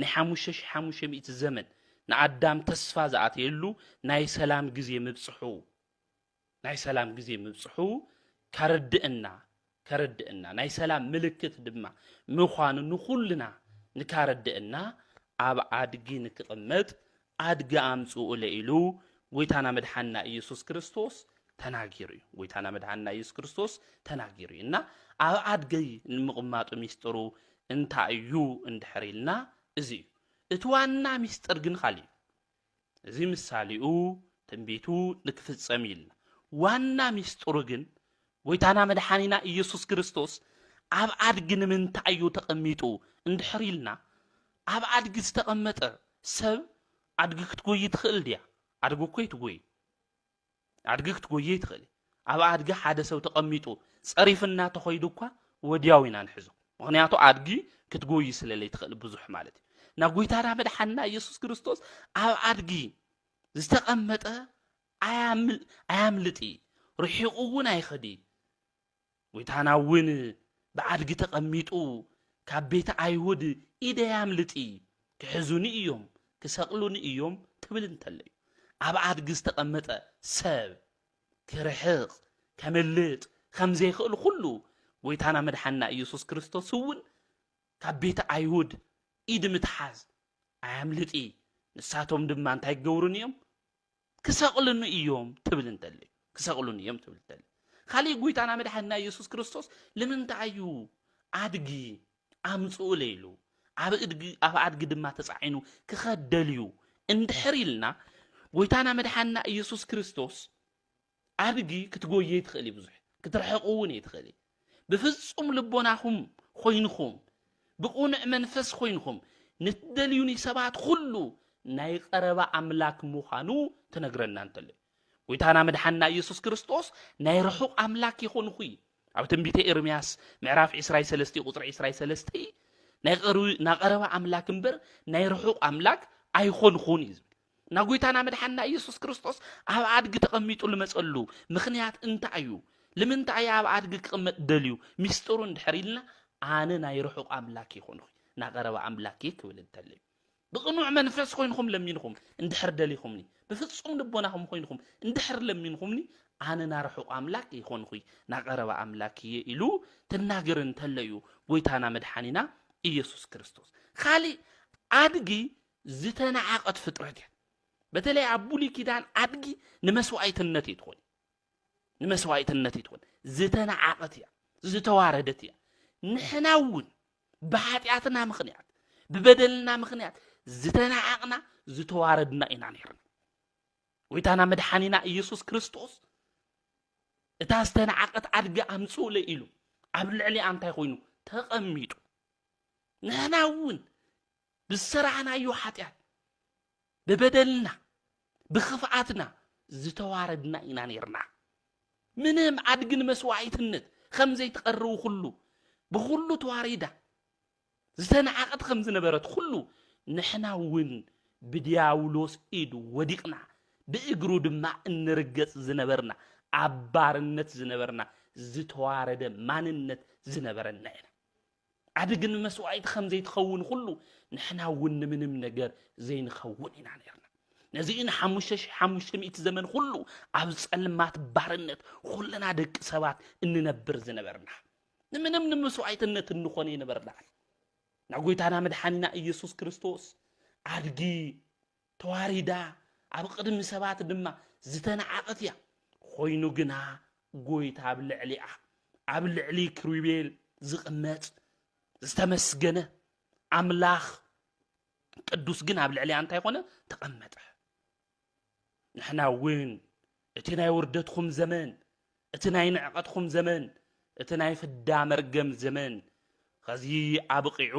ን5500 ዘመን ንኣዳም ተስፋ ዝኣተየሉ ናይ ሰላም ጊዜ ምብፅሑ ከረድእና ናይ ሰላም ምልክት ድማ ምዃኑ ንኹልና ንካረድእና ኣብ ኣድጊ ንክቕመጥ ኣድጊ ኣምጽኡ ለኢሉ ጎይታና መድሓንና ኢየሱስ ክርስቶስ ተናጊሩ እዩ ጎይታና መድሓንና ኢየሱስ ክርስቶስ ተናጊሩ እና ኣብ ኣድጊ ንምቕማጡ ሚስጥሩ እንታይ እዩ እንድሕሪልና እዚ እቲ ዋና ሚስጥር ግን ካልእ እዚ ምሳሌኡ ትንቢቱ ንክፍጸም ኢልና ዋና ሚስጥሩ ግን ጎይታና መድሓኒና ኢየሱስ ክርስቶስ ኣብ ኣድጊ ንምንታይ እዩ ተቐሚጡ እንድሕሪልና ኣብ ኣድጊ ዝተቐመጠ ሰብ ኣድጊ ክትጎይ ትኽእል ድያ ኣድጊ እኮ ይትጎይ ኣድጊ ክትጎይ ትኽእል ኣብ ኣድጊ ሓደ ሰብ ተቐሚጡ ጸሪፍና ተኸይዱ እኳ ወዲያው ኢና ንሕዞ ምክንያቱ ኣድጊ ክትጎይ ስለለይ ትኽእል ብዙሕ ማለት እዩ ና ጎይታና መድሓንና ኢየሱስ ክርስቶስ ኣብ ኣድጊ ዝተቐመጠ ኣያምልጢ ርሒቑ እውን ኣይኸዲ ጎይታና እውን ብኣድጊ ተቐሚጡ ካብ ቤተ ኣይሁድ ኢደ ያምልጢ ክሕዙኒ እዮም ክሰቕሉኒ እዮም ትብል እንተለዩ ኣብ ኣድጊ ዝተቐመጠ ሰብ ክርሕቕ ከመልጥ ከምዘይኽእል ኩሉ ጎይታና መድሓንና ኢየሱስ ክርስቶስ እውን ካብ ቤተ ኣይሁድ ኢድ ምትሓዝ ኣያምልጢ ንሳቶም ድማ እንታይ ክገብሩን እዮም ክሰቕሉኒ እዮም ትብል እንተለዩ ካሊእ ጎይታና መድሓንና ኢየሱስ ክርስቶስ ንምንታይ እዩ ኣድጊ ኣምጽኡ ለይሉ ኣብ ኣድጊ ድማ ተጻዒኑ ክኸደልዩ እንድሕሪልና ጎይታና መድሓንና ኢየሱስ ክርስቶስ ኣድጊ ክትጎየ ትኽእል ብዙሕ ክትርሕቑ እውን ትኽእል ብፍጹም ልቦናኹም ኮይንኹም ብቁኑዕ መንፈስ ኮይንኹም ንትደልዩኒ ሰባት ኩሉ ናይ ቀረባ ኣምላክ ምዃኑ ትነግረና እንተለዩ ጎይታና መድሓንና ኢየሱስ ክርስቶስ ናይ ርሑቕ ኣምላክ ይኾንኹ ኣብ ትንቢተ ኤርምያስ ምዕራፍ 23 ቁጽሪ 23 ናይ ቀረባ ኣምላክ እምበር ናይ ርሑቕ ኣምላክ ኣይኾንኹን እዩ ና ጎይታና መድሓንና ኢየሱስ ክርስቶስ ኣብ ኣድጊ ተቐሚጡ ልመጸሉ ምኽንያት እንታይ እዩ ንምንታይ ኣብ ኣድጊ ክቕመጥ ደልዩ ሚስጥሩ እንድሕሪልና ኣነ ናይ ርሑቕ ኣምላክ ይኾንኹ ና ቀረባ ኣምላክ ክብል እንተለዩ ብቕኑዕ መንፈስ ኮይንኹም ለሚንኹም እንድሕር ደሊኹምኒ ብፍጹም ልቦናኹም ኮይንኹም እንድሕር ለሚንኹምኒ ኣነ ና ርሑቕ ኣምላክ ይኾንኹ ና ቀረባ ኣምላክ ኢሉ ትናገር እንተለዩ ጎይታና መድሓኒና ኢየሱስ ክርስቶስ ካሊእ ኣድጊ ዝተነዓቐት ፍጥረት እያ በተለይ ኣብ ብሉይ ኪዳን ኣድጊ ንመስዋዕትነት ይትኾን ዝተነዓቐት እያ ዝተዋረደት እያ ንሕና እውን ብኃጢአትና ምኽንያት ብበደልና ምኽንያት ዝተነዓቕና ዝተዋረድና ኢና ነርና ጎይታና መድሓኒና ኢየሱስ ክርስቶስ እታ ዝተነዓቐት ኣድጊ ኣምጽኡ ለኢሉ ኣብ ልዕሊኣ እንታይ ኮይኑ ተቐሚጡ ንሕና እውን ብዝሰራሕናዮ ኃጢአት ብበደልና ብኽፍኣትና ዝተዋረድና ኢና ነርና ምንም ኣድግን መስዋዕትነት ከምዘይ ተቐርቡ ኩሉ ብኩሉ ተዋሪዳ ዝተነዓቐት ከም ዝነበረት ኩሉ ንሕና እውን ብዲያብሎስ ኢድ ወዲቕና ብእግሩ ድማ እንርገጽ ዝነበርና ኣብ ባርነት ዝነበርና ዝተዋረደ ማንነት ዝነበረና ኢና ኣድግን መስዋዕት ከምዘይ ትኸውን ኩሉ ንሕና እውን ንምንም ነገር ዘይንኸውን ኢና ነርና ነዚእን 5500 ዘመን ኩሉ ኣብ ጸልማት ባርነት ኩልና ደቂ ሰባት እንነብር ዝነበርና ንምንም ንመስዋዕትነት እንኾነ ይነበርና ና ጎይታና መድሓኒና ኢየሱስ ክርስቶስ ኣድጊ ተዋሪዳ ኣብ ቅድሚ ሰባት ድማ ዝተነዓቐት እያ ኮይኑ ግና ጎይታ ኣብ ልዕሊ ክሩቤል ዝቕመጥ ዝተመስገነ ኣምላኽ ቅዱስ ግን ኣብ ልዕሊኣ እንታይ ኮነ ተቐመጠ ንሕና እውን እቲ ናይ ውርደትኩም ዘመን እቲ ናይ ንዕቐትኩም ዘመን እቲ ናይ ፍዳ መርገም ዘመን ከዚ ኣብቂዑ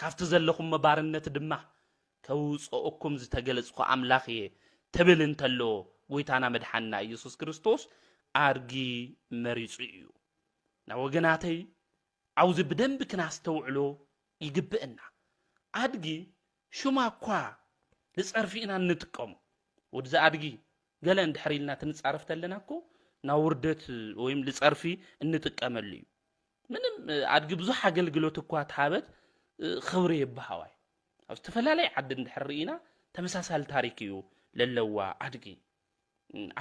ካብቲ ዘለኹም መባርነት ድማ ከውፅኦኩም ዝተገለጽኩ ኣምላኽ እየ ትብል እንተሎ ጎይታና መድሓንና ኢየሱስ ክርስቶስ ኣድጊ መሪጹ እዩ ና ወገናተይ ኣውዚ ብደንብ ክናስተውዕሎ ይግብአና ኣድጊ ሹማ እኳ لصرفينا نتقم ودز ادغي ገለ እንድሕሪልና ትንጻረፍ ተለናኮ ናውርደት ወይም ልጸርፊ እንጥቀመልዩ ምንም አድግ ብዙ አገልግሎት እኮ ታበት خبري يبهواي او استفلالي عد እንድሕሪና ተመሳሳል ታሪክ እዩ ለለዋ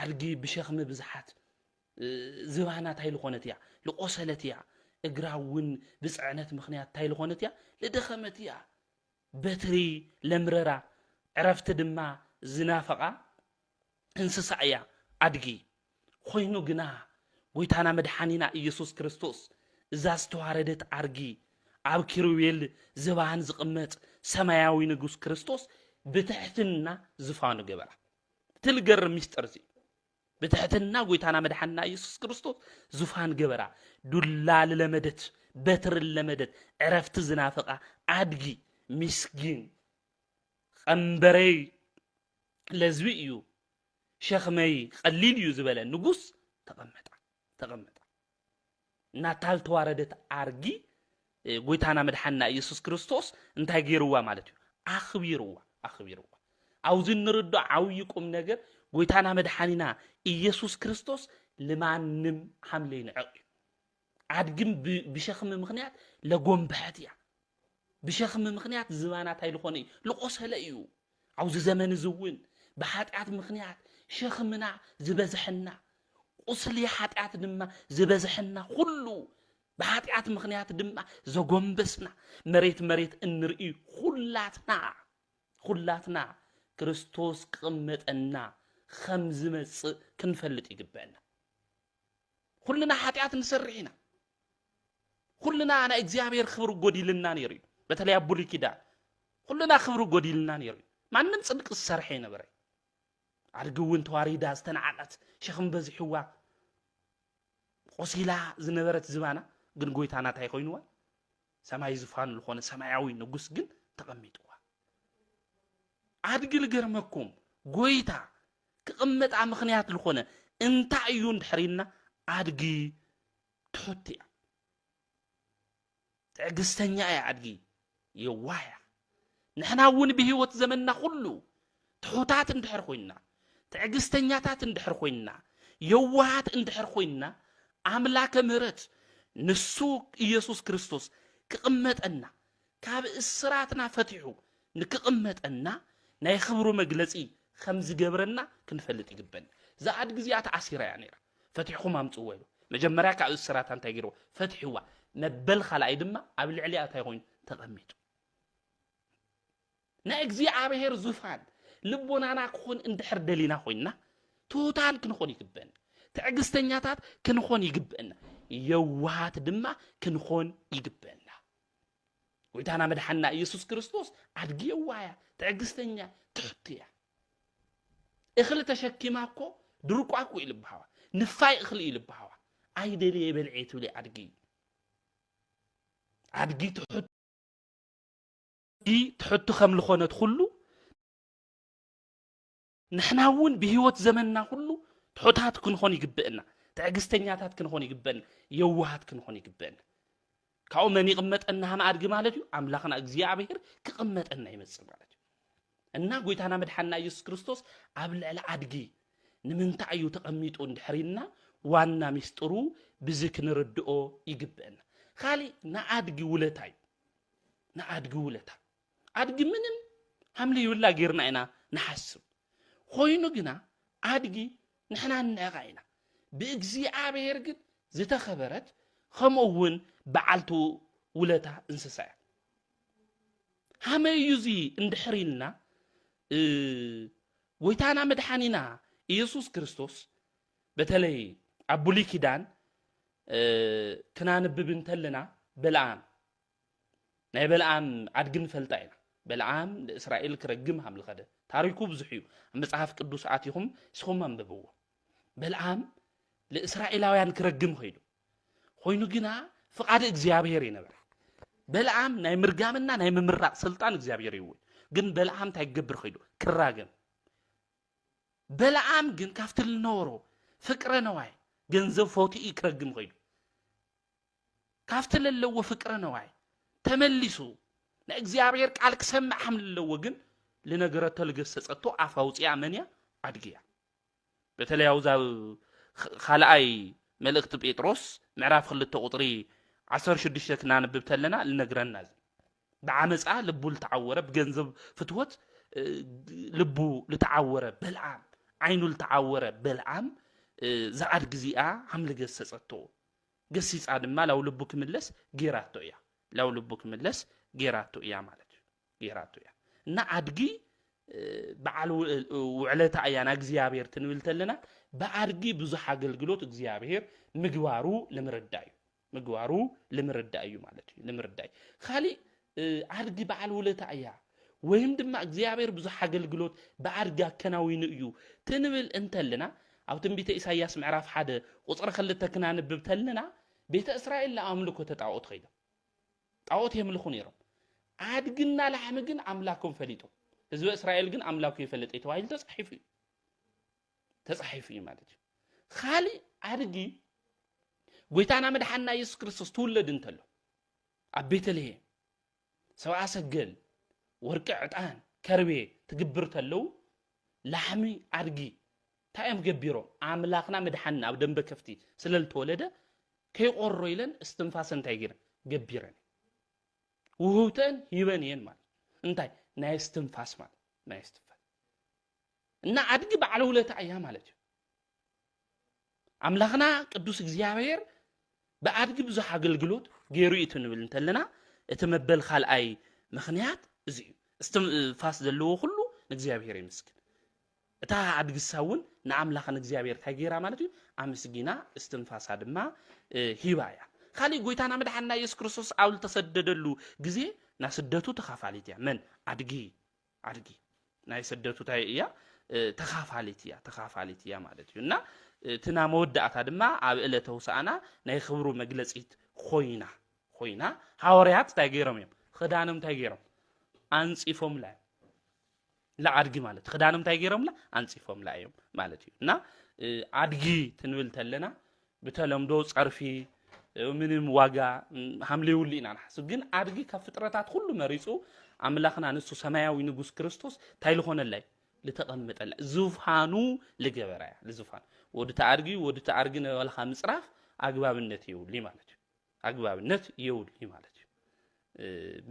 አድጊ ብሸኽም ብዝሓት ዝባናት ኃይል ኾነት ያ ለቆሰለት ያ እግራውን ብጽዕነት ምኽንያት ኃይል ኾነት ያ ለደኸመት ያ በትሪ ለምረራ ዕረፍት ድማ ዝናፈቃ እንስሳ እያ አድጊ ኾይኑ ግና ጎይታና መድኃኒና ኢየሱስ ክርስቶስ እዛ ዝተዋረደት አርጊ ኣብ ኪሩቤል ዝባን ዝቕመጥ ሰማያዊ ንጉስ ክርስቶስ ብትሕትና ዝፋኑ ገበራ ትልገር ሚስጥር እዚ ብትሕትና ጎይታና መድኃኒና ኢየሱስ ክርስቶስ ዝፋን ገበራ ዱላ ለመደት በትር ለመደት ዕረፍት ዝናፈቃ አድጊ ምስኪን ቀንበረይ ለዝቢ እዩ ሸኽመይ ቀሊል እዩ ዝበለ ንጉስ ተቀመጣ እና ታልተዋረደት አርጊ ጎይታና መድኃኒና ኢየሱስ ክርስቶስ እንታይ ገይርዋ ማለት እዩ አኽቢርዋ አውዝ ንርዶ ዓውይቁም ነገር ጎይታና መድኃኒና ኢየሱስ ክርስቶስ ለማንም ሐምለይ ንዕቅ አድግም ብሸኽም ምኽንያት ለጎንበሐት ያ ብሸኽም ምኽንያት ዝባናት አይልኾነ ለቆሰለ እዩ አውዝ ዘመን ዝውን በኃጢአት ምኽንያት ሸኽምና ዝበዝሕና ቁስሊ ኃጢአት ድማ ዝበዝሕና ሁሉ በኃጢአት ምኽንያት ድማ ዘጎንበስና መሬት እንርኢ ሁላትና ክርስቶስ ቅመጠና ከም ዝመጽእ ክንፈልጥ ይግበአና ሁሉና ኃጢአት ንሰርሒና ሁሉና አና እግዚአብሔር ክብር ጎዲልና ነይሩ በተለይ አቡል ኪዳን ሁሉና ክብር ጎዲልና ነይሩ ማንም ጽድቅ ዝሰርሐ ነበረ አድግውን ተዋሪዳ ዝተናዓቀት ሸኽም በዝሕዋ ቆሲላ ዝነበረት ዝባና ግን ጎይታና ታይ ኮይኑዋ ሰማይ ዝፋን ልኾነ ሰማያዊ ንጉስ ግን ተቀሚጥዋ አድግል ገርመኩም ጎይታ ክቅመጣ ምኽንያት ልኾነ እንታይ እዩ እንድሕሪና አድጊ ትሑትያ ትዕግስተኛ ያ አድጊ የዋያ ንሕናውን ብህይወት ዘመንና ሁሉ ትሑታት እንድሕር ኮይና ትዕግስተኛታት እንድሕር ኮይና የዋሃት እንድሕር ኮይና አምላከ ምህረት ንሱ ኢየሱስ ክርስቶስ ክቅመጠና ካብ እስራትና ፈቲሑ ንክቅመጠና ናይ ክብሩ መግለጺ ከም ዝገብረና ክንፈልጥ ይግበን ዛአድ ግዚያት አሲራ ያ ነራ ፈቲሑም አምጽው ወይሉ መጀመሪያ ካብ እስራታ እንታይ ገይሩ ፈቲሕዋ መበል ኻልኣይ ድማ ኣብ ልዕሊኣ እንታይ ኮይኑ ተቀሚጡ ናይ እግዚአብሔር ዙፋን ልቦናና ክኾን እንድሕር ደሊና ኮይና ትሑታን ክንኾን ይግበን ትዕግስተኛታት ክንኾን ይግበአና የዋሃት ድማ ክንኾን ይግበአና ጎይታና መድኃኒና ኢየሱስ ክርስቶስ አድጊ የዋያ ትዕግስተኛ ትሑትያ እኽሊ ተሸኪማኮ ድርቋኩ ይልብሃዋ ንፋይ እኽሊ ይልብሃዋ አይደል የበልዒት ብሊ አድጊ ትሑቱ ከም ልኾነት ሁሉ ንሕናውን ብህይወት ዘመንና ሁሉ ትሑታት ክንኾን ይግበአና ትዕግስተኛታት ክንኾን ይግበአና የዋሃት ክንኾን ይግበአና ካብኡ መን ይቅመጠና አድጊ ማለት እዩ አምላኽና እግዚአብሔር ክቅመጠና ይመጽእ ማለት እዩ እና ጎይታና መድኃኒና ኢየሱስ ክርስቶስ ኣብ ልዕሊ አድጊ ንምንታይ እዩ ተቀሚጡ እንድሕሪና ዋና ሚስጥሩ ብዚ ክንርድኦ ይግበአና ካሊ ንአድጊ ውለታይ አድጊ ምንም ሐምሊ ይውላ ጌርና ኢና ንሐስብ ኾይኑ ግና አድጊ ንሕና ንዕቃይና ብእግዚአብሔር ግን ዝተኸበረት ከምኡውን በዓልቱ ውለታ እንስሳ እያ ሃመዩዚ እንድሕሪልና ጎይታና መድኃኒና ኢየሱስ ክርስቶስ በተለይ አቡሊ ኪዳን ክናንብብ እንተለና ናይ በልዓም አድግን ፈልጣ ኢና በልዓም ለእስራኤል ክረግም ሃምል ኸደ ታሪኩ ብዙሕ እዩ መጽሐፍ ቅዱስ አትይኹም ስኹም አንብብዎ በልዓም ለእስራኤላውያን ክረግም ኾይኑ ግና ፍቃድ እግዚአብሔር ይነበረ በልዓም ናይ ምርጋምና ናይ ምምራቅ ስልጣን እግዚአብሔር ይውይ ግን በልዓም ታይገብር ኸይዱ ክራገም በልዓም ግን ካፍትል ኖሮ ፍቅረ ነዋይ ገንዘብ ፎቲኢ ክረግም ኸይዱ ካፍትል ለዎ ፍቅረ ነዋይ ተመሊሱ ለእግዚአብሔር ቃል ክሰማዕ ሐምል ለዎ ግን لنجرة الجسد عفاوسيا منيا أدقيا بتلاقي أوزا خلأي ملك بيتروس معرف خلته قطري 16 كنا نببت لنا لنجرة الناس بعمس لبو لتعوره بجنزب فتوت لبو لتعوره بالعام عينو لتعوره بالعام زعر جزيئة حمل جسسته جسيس آدم ما لو لبوك ملس جيراتو يا لو لبوك ملس جيراتو يا مالك جيراتو يا نا عدقي بعلو وعلتا أيانا اجزيابير تنويلت لنا بعرقي بزح قلقلوت اجزيابير مقوارو لمردايو مالك لمرداي خالي عرقي بعلو لتا أيا وهم دم اجزيابير بزح قلقلوت بعرقا كناوين ايو تنويل انت لنا أو تنبيت إساياس معرف حدا وصار خلتها كنا نببت لنا بيت إسرائيل لا أملكه تتعوت خيدا تعوت يملكون يرم عاد قلنا لحم قن أملاكم فليتو حزب إسرائيل قن أملاكو يفلت إتوايل تصحيفي مالتي خالي عرقي قويتانا مدحنا يسوع كريستوس تولد انتلو عبيت ليه سواء سجل ورقع عطان كربي تقبرت له لحمي عرقي تايم جبيرو عملاقنا مدحنا أو دم بكفتي سلل تولده كي قرر يلن استنفاسن تايجر جبيرن وهوتن يبنين مال انتاي نايستنفاس مال نايستنفاس إن عدق بعلولة أيام مالك عملاقنا قدوس እግዚአብሔር بعدق بزح أقلقلوت غيرو يتنبل انتلنا اتمبل خال أي مخنيات زي استنفاس دلو كله እግዚአብሔር يمسكن እታ አድግሳውን ንአምላኽን እግዚአብሔር ታጌራ ማለት እዩ አምስጊና እስትንፋስ አድማ ሂባያ ካሊ ጎይታና መድኃና ኢየሱስ ክርስቶስ አውል ተሰደደሉ ጊዜ ናስደቱ ተኻፋሊትያ ምን አድጊ ናይ ስደቱ ታይያ ተኻፋሊትያ ማለት እዩ እና ትና መወዳእታ ድማ ኣብ ዕለተ ሆሳዕና ናይ ክብሩ መግለጺት ኮይና ሐዋርያት ታይጌሮም እዮም ክዳንም ታይጌሮም አንጽፎም ላይ لعدقي مالت خدانم تايجيرم لا أنصفهم لا يوم مالتي نا عدقي تنول تلنا بتلمدو صرفي منهم واجا حملي ولينا نحس جن عدقي كفترات كل مريسو أملاخنا نسو سماوي نجوس كريستوس تايلخون الله لتقمت الله زوفانو لجبرايا لزوفان ودت عرقي ولا خامس راف أجواب النت يولي مالتي أجواب النت يولي مالتي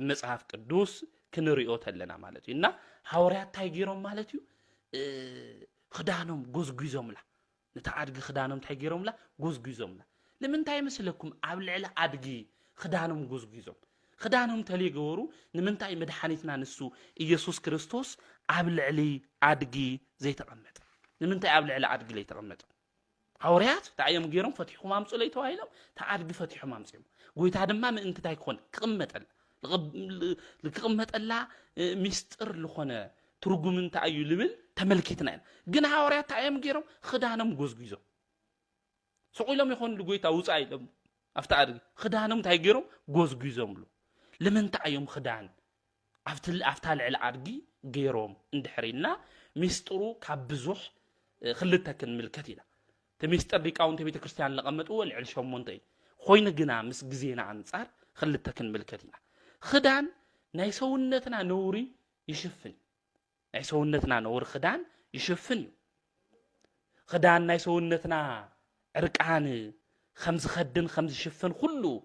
مصحف قدوس كنريو تلنا مالتي إننا حواريات تايجيرهم مالتي خدانهم غوزغيزوم لا نتعادق خدانهم تايجيرهم لا غوزغيزوم لا لمن تاي مسلكم عبل عدقي خدانهم غوزغيزوم خدانهم تلي غورو لمن تاي مدحانيتنا نسو ኢየሱስ ክርስቶስ عبل علي عدقي زي تقمط لمن تاي عبل علي عدقي لي تقمط حواريات تايم غيرهم فتحوا مامصو لي توهيلو تعادق فتحوا مامصو غويتا دما من انت تاي كون قمطل لقمت الله مستر لخونه ترجم انت ايو لبل تملكتنا جن حواريات تايم غيرهم خدانم غوزغيزو سقيلهم يكون لغويتا وصايلهم افتعد خدانم تاي غيرهم غوزغيزوم له لمن تايم خدان افتال على عرقي غيرهم اندحرينا مسترو كبزح خلتكن ملكتينا تمستر ديقاونت بيت كريستيان لقمطو ولعل شمونتي خوينا جنا مس غزينا انصار خلتكن ملكتينا خدان ناي سونتنا نوري يشفن ناي سونتنا نور خدان يشفن خدان ناي سونتنا عرقان خمس خدن خمس شفن كله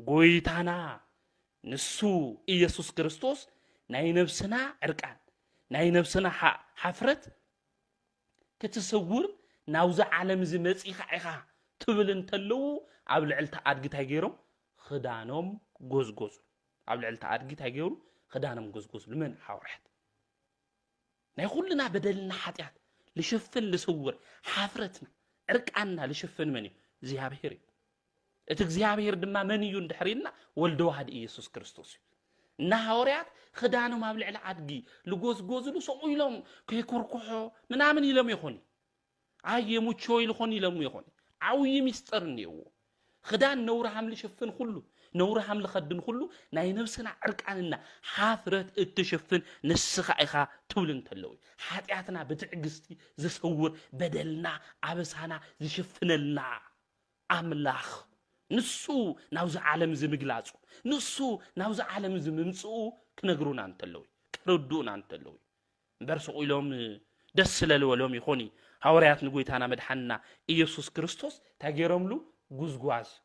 غويتانا نسو ኢየሱስ ክርስቶስ ናይ ነፍስና عرقان ናይ ነፍስና حفرت كتسور ናውዛ ዓለም ዝመጽኢኻ ኢኻ ትብል እንተለው ኣብ ልዕልታ ኣድግታ ገይሮም خدانهم ጎዝጎዝ ኣብ ልዕልታ ኣድግታ ገይሩ خدانهم ጎዝጎዝ ለምን حواريات ናይ ኩልና በደልና ኃጢአት لشفن لسور حفرتنا عرقاننا لشفن مني እግዚአብሔር እቲ እግዚአብሔር ድማ መን እዩ እንድሕሪና ወልደ ዋህድ ኢየሱስ ክርስቶስ እና ሐዋርያት خدانهم ኣብ ልዕሊ ኣድጊ ልጎዝጎዝሉ ሰቁኢሎም ከይኮርኮሖ ምናምን ኢሎም ይኾን አየሙቾ ይልኾን ኢሎም ይኾን ዓውይ ሚስጥር ነው خدان نورهم لشفن كله نورهم لخدن كله ناي نفسنا عرقاننا حافرت اتشفن نسخا ايخا تولن تلوي حاتياتنا بتعقستي زسور بدلنا عبسانا زشفنلنا املاخ نسو ناوز عالم زمغلاصو نسو ناوز عالم زممصو كنغرونا انتلوي كردونا انتلوي برسو إلهم دسل الولوم يخوني حواريات نقويتانا مدحنا إيسوس كريستوس تاجيرهم له جوز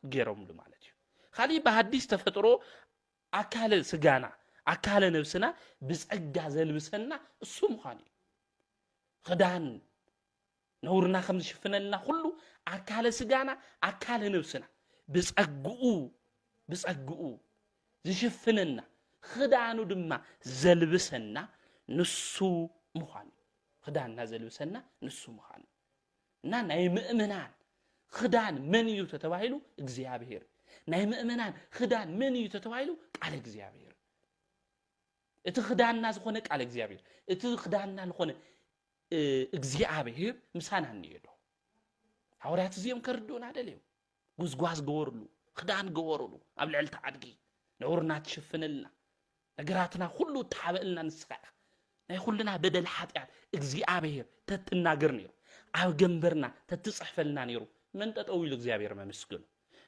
جيرهم له مالتي خالي بهديس تفترو أكال سجانا أكال نفسنا بس أجازل بسنا السوم خاني خدان نورنا خمس شفنا لنا كله أكال سجانا أكال نفسنا بس أجؤو زشفنا خدانو دما زلبسنا نسو مخاني خدان نازل بسنا نسو مخاني ناي مؤمنان خدان من يو تتواهلو እግዚአብሔር ናይ مؤمنان خدان من يو تتواهلو ቃል እግዚአብሔር እቲ خدانና ዝኾነ ቃል እግዚአብሔር እቲ خدانና ዝኾነ እግዚአብሔር ምሳና እንየዶ حواريات እዚኦም ከርዶና አይደለም ጉዝጓዝ ገወርሉ خدان ገወርሉ ኣብ ልዕል ተዓድጊ نورنا تشفنلنا نجراتنا كله تحابلنا نسخة ناي كلنا بدل حاتيات እግዚአብሔር تتناجر نيرو عو جنبرنا تتصحفلنا نيرو من تطويل እግዚአብሔር ما مسجن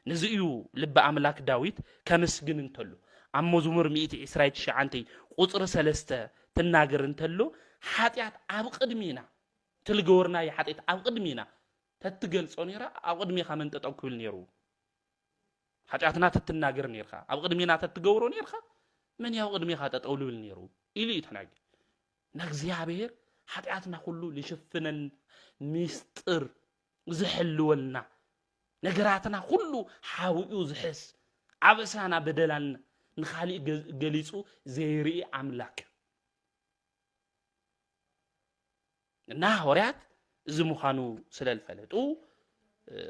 نزيو لب أملاك داويد كمسجن انتلو عم مزمور مئة إسرائيل شعنتي قصر سلسته تناجر انتلو حاتيات عو قدمينا تلقورنا يا حاتيات عو قدمينا تتجل صنيرة عو قدمي خمن تتأكل نيرو حاجاتنا تتناجر نيرخا أو قدمينا تتجورو نيرخا من يا قدمي خا تتقولوا نيرو إلي تناج نغزيابير حاجاتنا كله لشفنا مستر زحلولنا نجراتنا كله حاويو زحس عبسانا بدلنا نخالي جليسو زيري أملاك نهوريات زمخانو سلال فلتو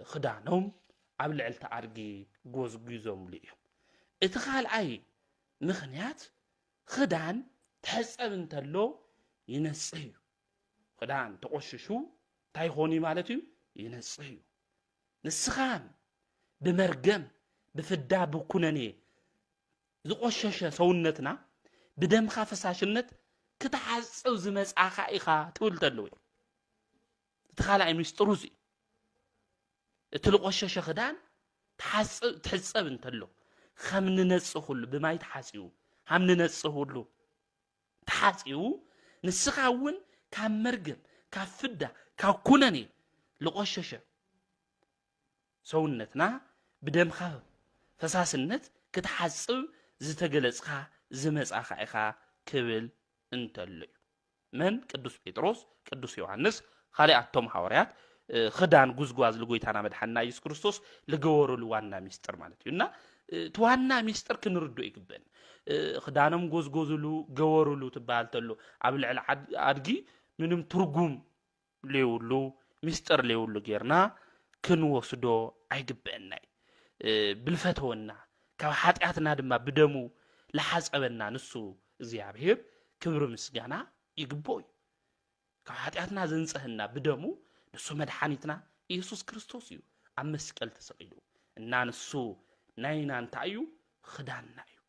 خدانهم عبل علت عرقي جوز جيزهم ليهم اتخال أي مخنيات خدان تحسب انتلو ينسيه خدان تقششو تايخوني مالتيو ينسيه نسخان بمرقم بفدا بكونني زقششة سونتنا بدم خافساشنت كتحسو زمز آخائخا تقول تلوي اتخال أي مستروزي تلقوشش خدان تحسب انتلو خمن نصحول بما يتحسيو هم نصحولو تحسيو نسخاون كمرجم كفدا ككونني لقوشش سونتنا بدم خاف فساسنت كتحسب زتجلسخا زمصاخا اخا كبل انتلو من قدوس بطرس قدوس يوحنس خالي اتوم حواريات خدان ጉዝጓዝ ለጎይታና መድሐና ኢየሱስ ክርስቶስ ለገወሩ ዋና ሚስጥር ማለት ይውና ተዋና ሚስጥር ክንርዶ ይግበን خدانم ጎዝጎዝሉ ገወሩሉ ተባልተሉ ኣብ ልዕል አድጊ ምንም ትርጉም ሌውሉ ሚስጥር ሌውሉ ጌርና ክንወስዶ አይግበናይ ብልፈተውና ካብ ኃጢአትና ድማ ብደሙ ለሐጸበና ንሱ እግዚአብሔር ክብር ምስጋና ይግቦይ ካብ ኃጢአትና ዘንጸህና ብደሙ نسو مدحانيتنا إيسوس كريستوس يو أمسكال تسقيلو إننا نسو ناينا نتعيو خدان نايو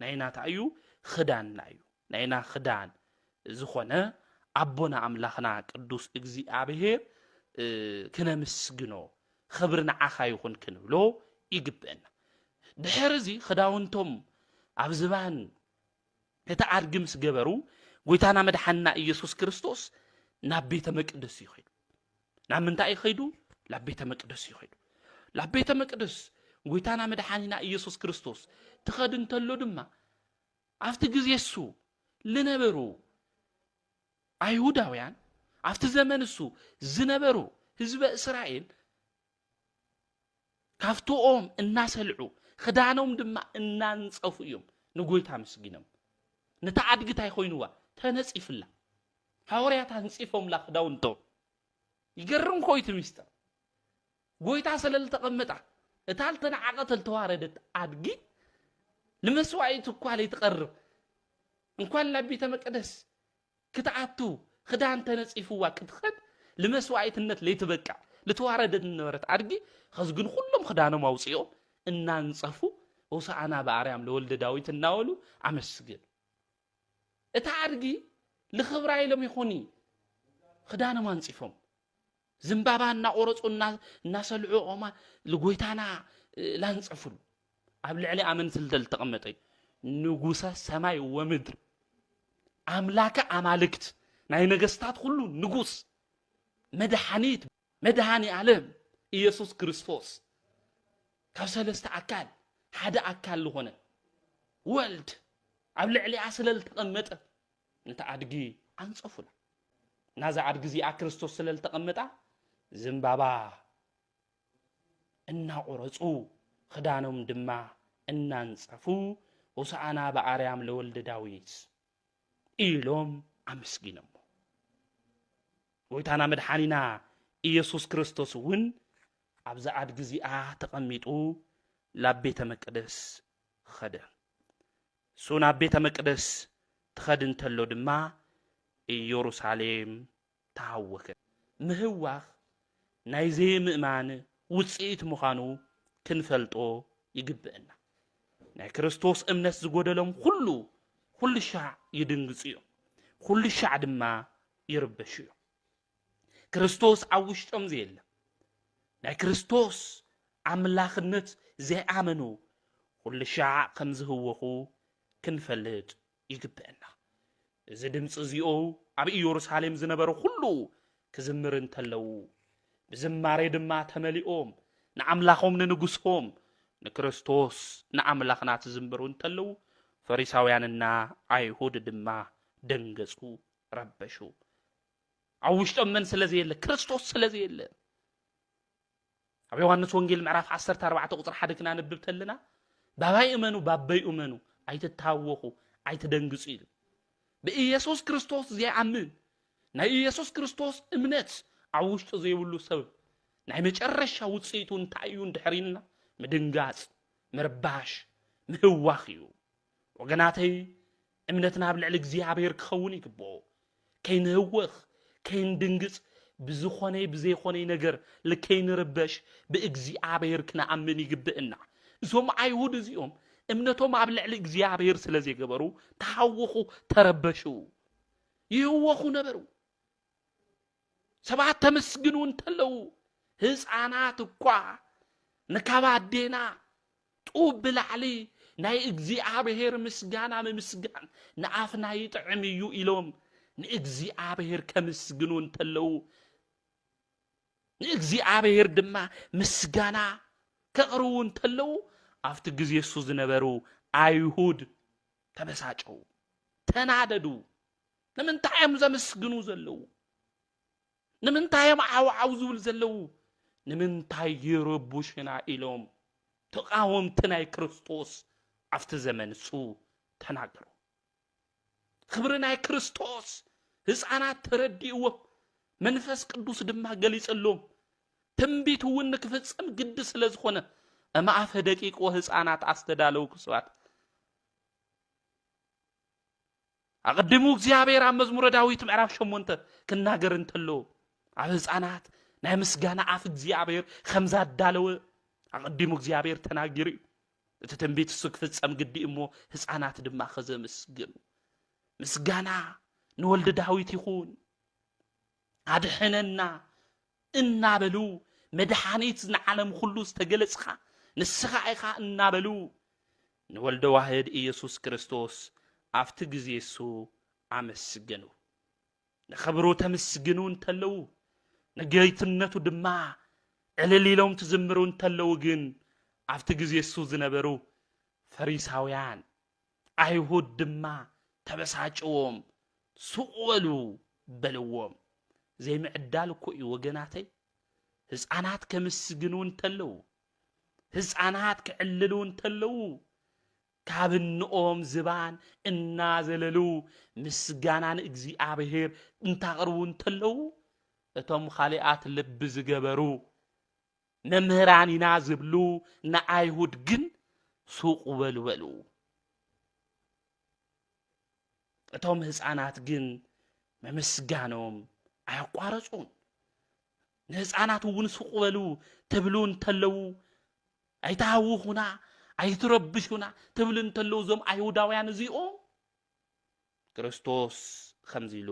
ناينا تعيو خدان نايو ناينا خدان زخونا أبونا أملاخنا قدوس إجزي أبيهر كنا مسجنو خبرنا عخايخون كنولو يجبن دحرزي خداونتم أبزبان هتا جمس جبرو قويتانا مدحنا إيسوس كريستوس نبيت مقدس يخيل نعمنتا يخيدو لبيت مقدس يخيدو لبيت مقدس قويتانا مدحانينا إيسوس كريستوس تخدن تلو دما عفت جزيسو لنبرو أيهوداويان عفت زمن السو زنبرو حزب إسرائيل كافتوهم الناس العو خدانهم دما الناس أفيهم نقويتا مسجينهم نتعدقتا يخوينوا تنسي في الله حوريات هنسيفهم لا خداونتو يقرن خويت ميستر قويتا سلل تقمطا اتالتنا عقت التواردت ادقي لمسوايت كوالي تقرب እንኳን ለቤተ መቅደስ ክትዓቱ خدان ተነጽፉዋ ክትኸድ ለመስዋዕትነት ለይተበቃ ለተዋረደት ነበረት አድጊ خዝግን ሁሉም خدانهم አውጽዮ እናንጸፉ ወሰአና በአርያም ለወልደ ዳዊት እናወሉ አመስግን እታ አድጊ ለኽብራ ኢሎም ይኹኒ خدانهم አንጽፎም زمبابانا أورطونا ناسلعو أما لقويتانا لانصفلو قبل علي أمن سلدل تقمطي نغوسا سماي ومدر أملاك أمالكت ናይ ነገስታት ሁሉ ንጉስ መድኃኒ ዓለም ኢየሱስ ክርስቶስ ካብ ሰለስተ አካል ሓደ አካል ዝኾነ ወልድ ኣብ ልዕሊኣ ስለል ተቐመጠ ነታ ኣድጊ አንጸፉላ ናዛ ኣድጊ እዚኣ ክርስቶስ ስለል ተቐመጣ ዘምባባ እናቆረጹ ክዳኖም ድማ እናንጸፉ ሆሳዕና በአርያም ለወልደ ዳዊት ኢሎም አመስግነሞ ጎይታና መድኃኒና ኢየሱስ ክርስቶስ እውን ኣብዛ ኣድጊ እዚኣ ተቐሚጡ ላብ ቤተ መቅደስ ኸደ እሱ ናብ ቤተ መቅደስ ትኸድ እንተሎ ድማ ኢየሩሳሌም ተሃወከ ምህዋኽ ናይ ዘይምእማን ውፅኢት ምዃኑ ክንፈልጦ ይግብአና ናይ ክርስቶስ እምነት ዝጎደሎም ኩሉ ሻዕ ይድንግጽ እዮም ኩሉ ሻዕ ድማ ይርበሹ እዮም ክርስቶስ ኣብ ውሽጦም ዘየለ ናይ ክርስቶስ ኣምላኽነት ዘይኣመኑ ኩሉ ሻዕ ከም ዝህወኹ ክንፈልጥ ይግብአና እዚ ድምፂ እዚኦ ኣብ ኢየሩሳሌም ዝነበሩ ሁሉ ክዝምር እንተለው ብዝማሬ ድማ ተመሊኦም ንኣምላኾም ንንጉሶም ንክርስቶስ ንኣምላኽና ትዝምሩ እንተለው ፈሪሳውያንና አይሁድ ድማ ደንገጹ ረበሹ ኣብ ውሽጦም መን ስለዘየለ ክርስቶስ ስለዘየለ ኣብ ዮሐንስ ወንጌል ምዕራፍ 14 ቁጥር 1 ክናነብብ ተለና ባባይ እመኑ ባበይ እመኑ ኣይትታወኹ ኣይትደንግጹ ኢሉ በኢየሱስ ክርስቶስ ዘይኣምን ናይ ኢየሱስ ክርስቶስ እምነት ኣብ ውሽጡ ዘይብሉ ሰብ ናይ መጨረሻ ውፅኢቱ እንታይ እዩ እንድሕሪልና ምድንጋጽ ምርባሽ ምህዋኽ እዩ ወገናተይ እምነትና ኣብ ልዕሊ እግዚኣብሔር ክኸውን ይግብኦ ከይንህወኽ ከይንድንግጽ ብዝኾነ ብዘይኾነ ነገር ልከይንርበሽ ብእግዚኣብሔር ክነኣምን ይግብእና እዞም አይሁድ እዚኦም እምነቶም ኣብ ልዕሊ እግዚኣብሔር ስለ ዘይገበሩ ተሃወኹ ተረበሹ ይህወኹ ነበሩ ሰባት ተመስግኑ እንተለው ህፃናት እኳ ንካባዴና ጡብ ብላዕሊ ናይ እግዚአብሔር ምስጋና ምምስጋን ንኣፍና ይጥዕም እዩ ኢሎም ንእግዚአብሔር ከምስግኑ እንተለው ንእግዚአብሔር ድማ ምስጋና ከቕርቡ እንተለው ኣብቲ ግዜ እሱ ዝነበሩ አይሁድ ተበሳጨው ተናደዱ ንምንታይ እዮም ዘመስግኑ ዘለው ንምንታይ እዮም ዓውዓው ዝብል ዘለው ንምንታይ ይረቡሽና ኢሎም ተቃወምቲ ናይ ክርስቶስ ኣብቲ ዘመን እሱ ተናገሩ ክብሪ ናይ ክርስቶስ ህፃናት ተረዲእዎ መንፈስ ቅዱስ ድማ ገሊጸሎም ትንቢት እውን ክፍጸም ግድ ስለ ዝኾነ እማኣፈ ደቂቅ ህፃናት ኣስተዳለው ክስባት ኣቀድሙ እግዚአብሔር ኣብ መዝሙረ ዳዊት ምዕራፍ 8 ክናገር እንተሎ ኣብ ህፃናት ናይ ምስጋና ኣፍ እግዚአብሔር ከምዛ ዳለወ ኣቀድሙ እግዚአብሔር ተናጊሩ እቲ ትንቢት እሱ ክፍጸም ግድ እሞ ህፃናት ድማ ከዘመስግኑ ምስጋና ንወልደ ዳዊት ይኹን ኣድሕነና እናበሉ መድኃኒት ንዓለም ሁሉ ዝተገለጽኻ ንስኻ ኢኻ እናበሉ ንወልደ ዋህድ ኢየሱስ ክርስቶስ ኣብቲ ግዜ እሱ ኣመስገኑ ንኽብሩ ተመስግኑ እንተለው ንጌትነቱ ድማ ዕልል ኢሎም ትዝምሩ እንተለው ግን ኣብቲ ግዜ እሱ ዝነበሩ ፈሪሳውያን አይሁድ ድማ ተበሳጭዎም ሱቕበሉ በልዎም ዘይምዕዳል እኮ እዩ ወገናተይ ህፃናት ከምስግኑ እንተለው ህፃናት ክዕልሉ እንተለው ካብንኦም ዝባን እናዘለሉ ምስጋናን እግዚአብሔር እንታቅርቡ እንተለው እቶም ኻሊኣት ልብ ዝገበሩ መምህራን ኢና ዝብሉ ንአይሁድ ግን ሱቅ በልበሉ እቶም ህፃናት ግን መምስጋኖም ኣያቋረጹን ንህፃናት እውን ሱቅ በሉ ትብሉ እንተለው ኣይታሃውኹና ኣይትረብሹና ትብሉ እንተለው ዞም አይሁዳውያን እዚኦም ክርስቶስ ከምዚሉ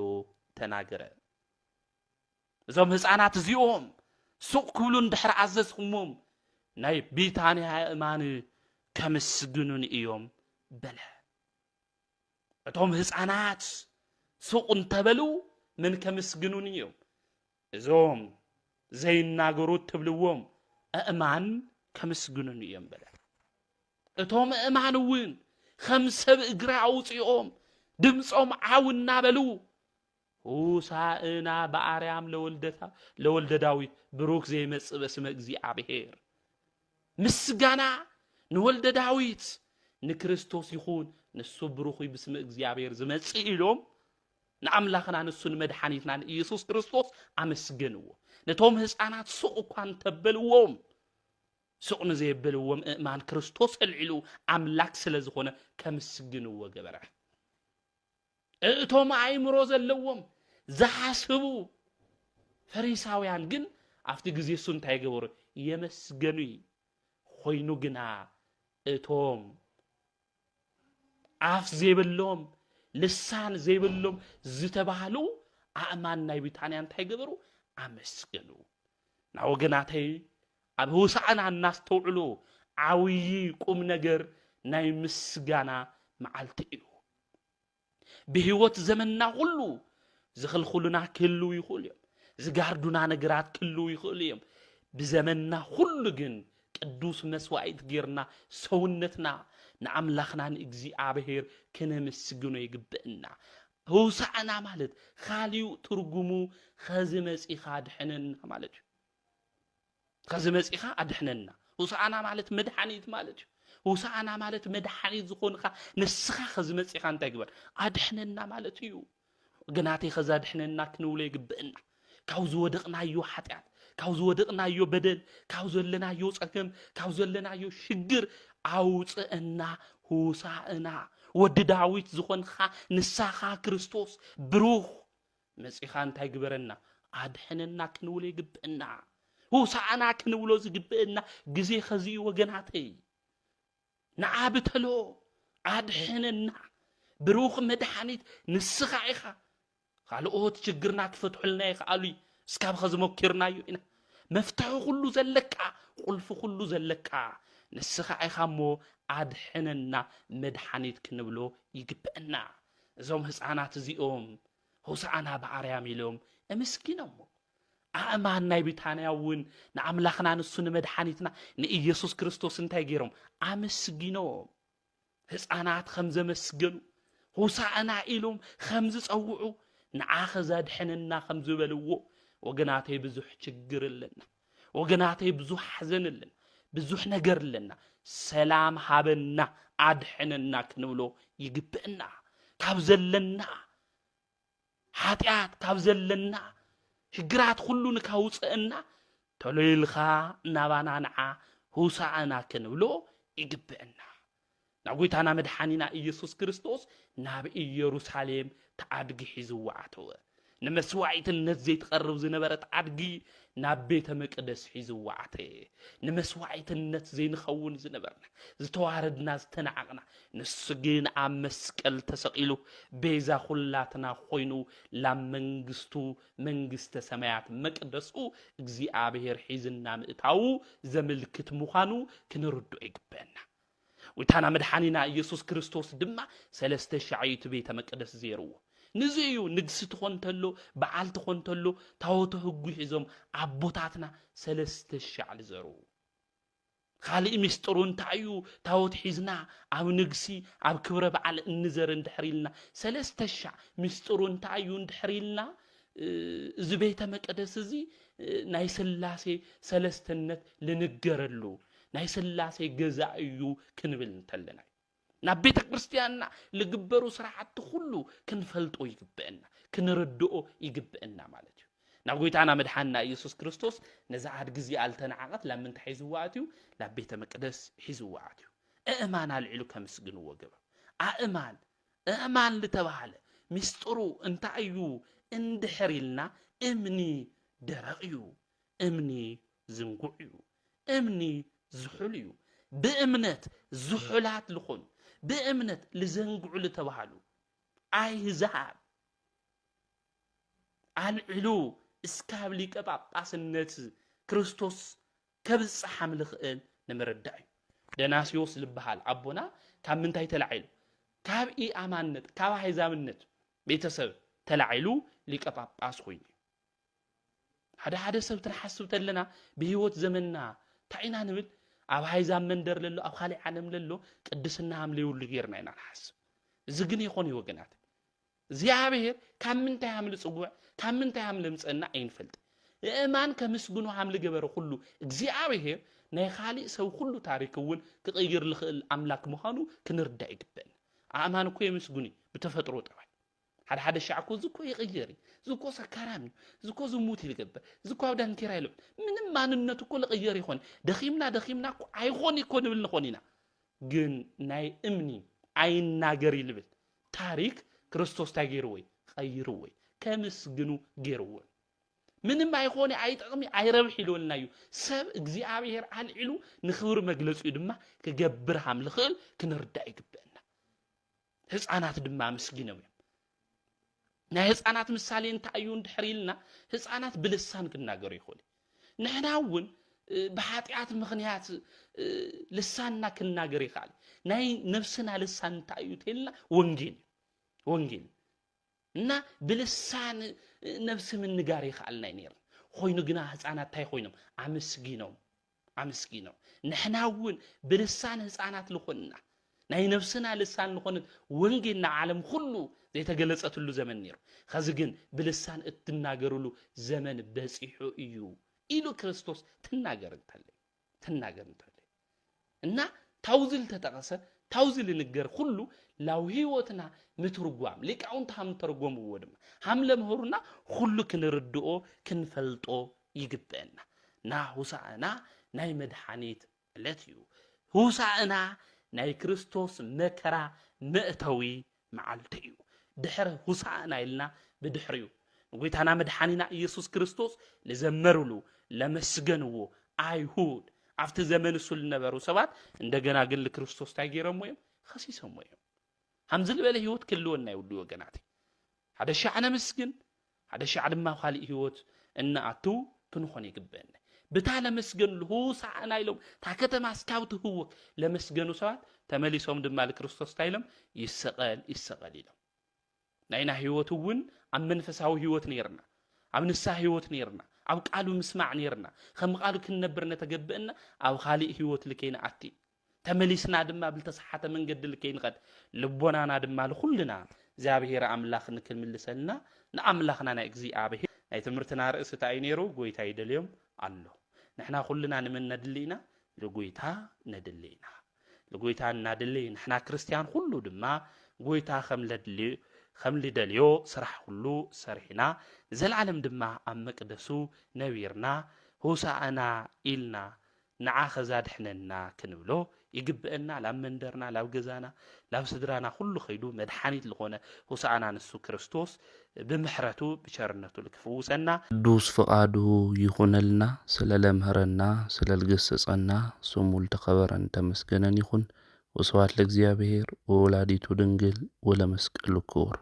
ተናገረ እዞም ህፃናት እዚኦም ሱቅ ክብሉ እንድሕር ኣዘዝኩሞም ናይ ቢታንያ እማን ከምስግኑን እዮም በለ እቶም ህፃናት ሱቅ እንተበሉ من كمسجنون يوم زوم زي الناقروت تبلوهم أمان كمسجنون يوم بلا اتهم أمان وين خمسة إجراء يوم دمسهم عاونا بلو وسائنا بأريام لولد داوي بروك زي مسبسم እግዚአብሔር مسجنا نولد داويت نكريستوس يخون نسو بروخي باسم እግዚአብሔር زمص إلهم نعملخنا نسون مدحانيتنا ኢየሱስ ክርስቶስ አመስገንዎ ነቶም ህፃናት ሱቅ እንኳን ተበልዎም ሱቅ ንዘይበልዎም እማን ክርስቶስ እልዕሉ አምላክ ስለዝኾነ ከምስግንዎ ገበራ እቶም አይምሮ ዘለዎም ዘሐስቡ ፈሪሳውያን ግን አፍቲ ጊዜ እሱ እንታይ ገበሩ የመስገኑ ኮይኑ ግና እቶም አፍ ዘይብሎም ልሳን ዘይብሎም ዝተባህሉ አእማን ናይ ቢታንያ እንታይ ገበሩ አመስገኑ ና ወገናተይ ኣብ ሆሳዕና እናስተውዕሉ ዓውይ ቁም ነገር ናይ ምስጋና መዓልቲ እዩ بهوت زمننا كله زخلخلنا كله يخليهم زجاردنا نجرات كله يخليهم بزمننا كله جن قدوس مسواعيد غيرنا سونتنا نعملخنا እግዚአብሔር ከነመስግኖ ይግበእና ሆሳዕና ማለት ካሊው ትርጉሙ ከዝመጽኢኻ አድሕነና ማለት ከዝመጽኢኻ አድሕነና ሆሳዕና ማለት መድኃኒት ማለት ሆሳዕና ማለት መድኃኒት ዝኾንኻ ንስኻ ከዝመጽኢኻ እንታይ ግበር አድሕነና ማለት እዩ ግናቴ ከዛድሕነና ክንውለ ይግበእና ካው ዝወደቕናዮ ኃጢአት ካው ዝወደቕናዮ በደል ካው ዘለናዮ ጸገም ካው ዘለናዮ ሽግር አውጽእና ሆሳዕና ወዲ ዳዊት ዝኾንኻ ንስኻ ክርስቶስ ብሩኽ መጽኢኻ እንታይ ግበረና አድሕነና ክንውለ ይግበእና ሆሳዕና ክንውሎ ዝግበእና ግዜ ኸዚ ወገናተይ نعابتلو عادحننا بروخ مدحانيت نسخ عيخا قالوا اوت شجرنا كفتحلنا يخ قالوا اسكاب خزمو كيرنا يونا مفتاحو كله زلكا قلف كله زلكا نسخ عيخا مو عادحننا مدحانيت كنبلو يجبئنا زوم هسعانات زيوم هسعانا بعريام يلوم امسكينمو አእማን ናይ ቢታንያውን ንአምላኽና ንሱን መድኃኒትና ንኢየሱስ ክርስቶስ እንታይ ገይሮም አመስግኖ ህፃናት ከምዘ መስገኑ ሆሳዕና ኢሎም ከምዝ ጸውዑ ንዓኸ ዘድሕነና ከምዝ በልዎ ወገናተይ ብዙሕ ችግር ኣለና ወገናተይ ብዙሕ ሐዘን ኣለና ብዙሕ ነገር ኣለና ሰላም ሃበና አድሕነና ክንብሎ ይግበእና ካብ ዘለና ኃጢአት ካብ ዘለና ሽግራት ሁሉ ንካውጽእና ተለይልኻ ናባና ንዓ ሆሳዕና ክንብሎ ይግበእና ናጎይታና መድኃኒና ኢየሱስ ክርስቶስ ናብ ኢየሩሳሌም ተዓድጊ ሒዝዋ ኣተወ ንመስዋዕትነት ዘይትቐርብ ዝነበረት ዓድጊ ናብ ቤተ መቅደስ ሒዝዋ ኣተ ንመስዋዕትነት ዘይንኸውን ዝነበርና ዝተዋረድና ዝተናዓቕና ንሱ ግን ኣብ መስቀል ተሰቂሉ ቤዛ ኩላትና ኮይኑ ላብ መንግስቱ መንግስተ ሰማያት መቅደሱ እግዚአብሔር ሒዝና ምእታው ዘምልክት ምዃኑ ክንርድኦ ይግበአና ወይታና መድኃኒና ኢየሱስ ክርስቶስ ድማ 3000 ቤተ መቅደስ ዘይርዎ ንዚዩ ንግስ ትኾንተሎ በዓል ትኾንተሎ ታወተ ህጉ ሒዞም አቦታትና 3000 ዘሩ خالي مسترون تايو تاوت حزنا أو نقسي أو كبر بعل النزر ندحريلنا سلستشع مسترون تايو ندحريلنا زبيت مقدس زي نايس اللاسي سلستنت لنقرلو نايس اللاسي جزائيو كنبل نتلنا نبيت كريستياننا لقبرو سرعة كله كنفلتو يقبئنا كنردو يقبئنا مالتو نقولتنا مدحنا يسوع كريستوس نزعت جزء التنعقت لما تحيزواتيو لبيت مقدس حيزواتيو أمان على العلو كمسجن وجبه أمان لتبعله مسترو أنت أيو اندحريلنا امني درقيو امني زنقعيو امني زحليو بأمنت زحلات لخون بأمنت لزنقع لتبعله أي زعب العلو اسكاب ليك باباس النت كريستوس كبص حمل خئل نمردعي دناسيوس لبحال عبونا كاب منتاي تلعيل كاب اي امانت كاب حيزامنت بيتسب ተላዒሉ ሊቀ ጳጳስ ኮይኑ ሓደ ሰብ ትንሓስብ ተለና ብህይወት ዘመንና ታይና ንብል ኣብ ሃይዛብ መንደር ለሎ ኣብ ካሊእ ዓለም ለሎ ቅድስና ሃምለይውሉ ጌርና ኢና ንሓስብ እዚ ግን ይኾን ወገናት እግዚአብሔር ካብ ምንታይ ሃምለ ጽጉዕ ካብ ምንታይ ሃምለ ምጽና ኣይንፈልጥ እማን ከምስግኑ ሃምለ ገበረ ሁሉ እግዚአብሔር ናይ ካሊእ ሰብ ሁሉ ታሪክ እውን ክቕይር ልኽእል ኣምላክ ምዃኑ ክንርዳ ይግበን ኣማን እኮ የምስጉኒ ብተፈጥሮ ጠባይ ሓደ ሻዕኮ ዝኮ ይቕየሪ ዝኮ ሰካራሚ ዝኮ ዝሙት ይልገበር ዝኮ አብዳን ኪራ ይልብ ምንም ማንነቱ እኮ ለቕየር ይኾን ደኺምና እኮ ኣይኾን ይኮ ንብል ንኾኒና ግን ናይ እምኒ ኣይናገር ይልብል ታሪክ ክርስቶስ ታገይርወይ ቀይርወይ ከምስግኑ ገይርዎ ምንም ኣይኾን ኣይጠቕሚ ኣይረብሕ ይልወልናዩ ሰብ እግዚአብሔር አልዒሉ ንኽብር መግለጹ ድማ ክገብር ሃምለ ኽእል ክንርዳ ይግበአና ህፃናት ድማ ምስጊነው ናይ ህፃናት ምሳሌ እንታይ እዩ እንድሕሪልና ህፃናት ብልሳን ክናገሩ ይኽእሉ ንሕና እውን ብኃጢአት ምኽንያት ልሳንና ክናገር ይኽእል ናይ ነፍስና ልሳን እንታይ እዩ ተልና ወንጌል እና ብልሳን ነፍስ ምንጋር ይኽእልና ነይር ኮይኑ ግና ህፃናት ታይ ኮይኖም አመስጊኖም ንሕና እውን ብልሳን ህፃናት ልኾንና ናይ ነፍስና ልሳን ልኾነት ወንጌልና ዓለም ሁሉ ዘይተገለጸትሉ ዘመን ነይሩ ኸዚ ግን ብልሳን እትናገሩሉ ዘመን በፂሑ እዩ ኢሉ ክርስቶስ ትናገር እንተለ እና ታውዝል ተጠቀሰ ታውዝል ንገር ሁሉ ላው ህይወትና ምትርጓም ሊቃውንት ሃም ተርጎምዎ ድማ ሃም ለምህሩና ሁሉ ክንርድኦ ክንፈልጦ ይግበአና ና ሁሳዕና ናይ መድኃኒት ዕለት እዩ ሁሳዕና ናይ ክርስቶስ መከራ መእተዊ መዓልቲ እዩ ድሕረ ሁሳዕና ኢልና ብድሕሪዩ ንጎይታና መድኃኒና ኢየሱስ ክርስቶስ ለዘመሩሉ ለመስገንዎ አይሁድ ኣብቲ ዘመን እሱ ልነበሩ ሰባት እንደገና ግን ለክርስቶስ ታገይሮም ወይም ኸሲሶም ወይም ሃምዝ ልበለ ህይወት ክልወና ይውሉ ወገናት ሓደ ሻዕነ መስግን ሓደ ሻዕ ድማ ካሊእ ህይወት እናኣቱ ክንኾን ይግበአና ብታ ለመስገን ሁሳዕና ኢሎም ታ ከተማ ስካብ ትህዎ ለመስገኑ ሰባት ተመሊሶም ድማ ለክርስቶስ ታይሎም ይሰቀል ኢሎም ናይና ህይወት እውን ኣብ መንፈሳዊ ህይወት ነይርና ኣብ ንስሓ ህይወት ነይርና ኣብ ቃሉ ምስማዕ ነይርና ከም ቃሉ ክንነብር ነተገብአና ኣብ ካሊእ ህይወት ልከይና ኣቲ ተመሊስና ድማ ብልተሰሓተ መንገዲ ልከይን ቀድ ልቦናና ድማ ለኩልና እግዚአብሔር አምላኽ ንክምልሰልና ንአምላኽና ናይ እግዚአብሔር ናይ ትምህርትና ርእሲ ታይ ነይሩ ጎይታ ይደልዮም ኣሎ ንሕና ኩልና ንመን ነድሊና ለጎይታ ነድሊና ለጎይታ እናድሊ ንሕና ክርስቲያን ሁሉ ድማ ጎይታ ከም ልደልዮ ስራሕ ሁሉ ሰርሒና ዘለዓለም ድማ ኣብ መቅደሱ ነቢርና ሁሳዕና ኢልና ንዓ ኸዛድሕነና ክንብሎ ይግበአና ላብ መንደርና ላብ ገዛና ላብ ስድራና ሁሉ ኸይዱ መድኃኒት ለኾነ ሁሳዕና ንሱ ክርስቶስ ብምሕረቱ ብቸርነቱ ልክፍውሰና ቅዱስ ፍቃዱ ይኹነልና ስለለምህረና ስለልገሰጸና ስሙ ልተኸበረን ተመስገነን ይኹን ወስብሐት ለእግዚአብሔር ወወላዲቱ ድንግል ወለመስቀሉ ክቡር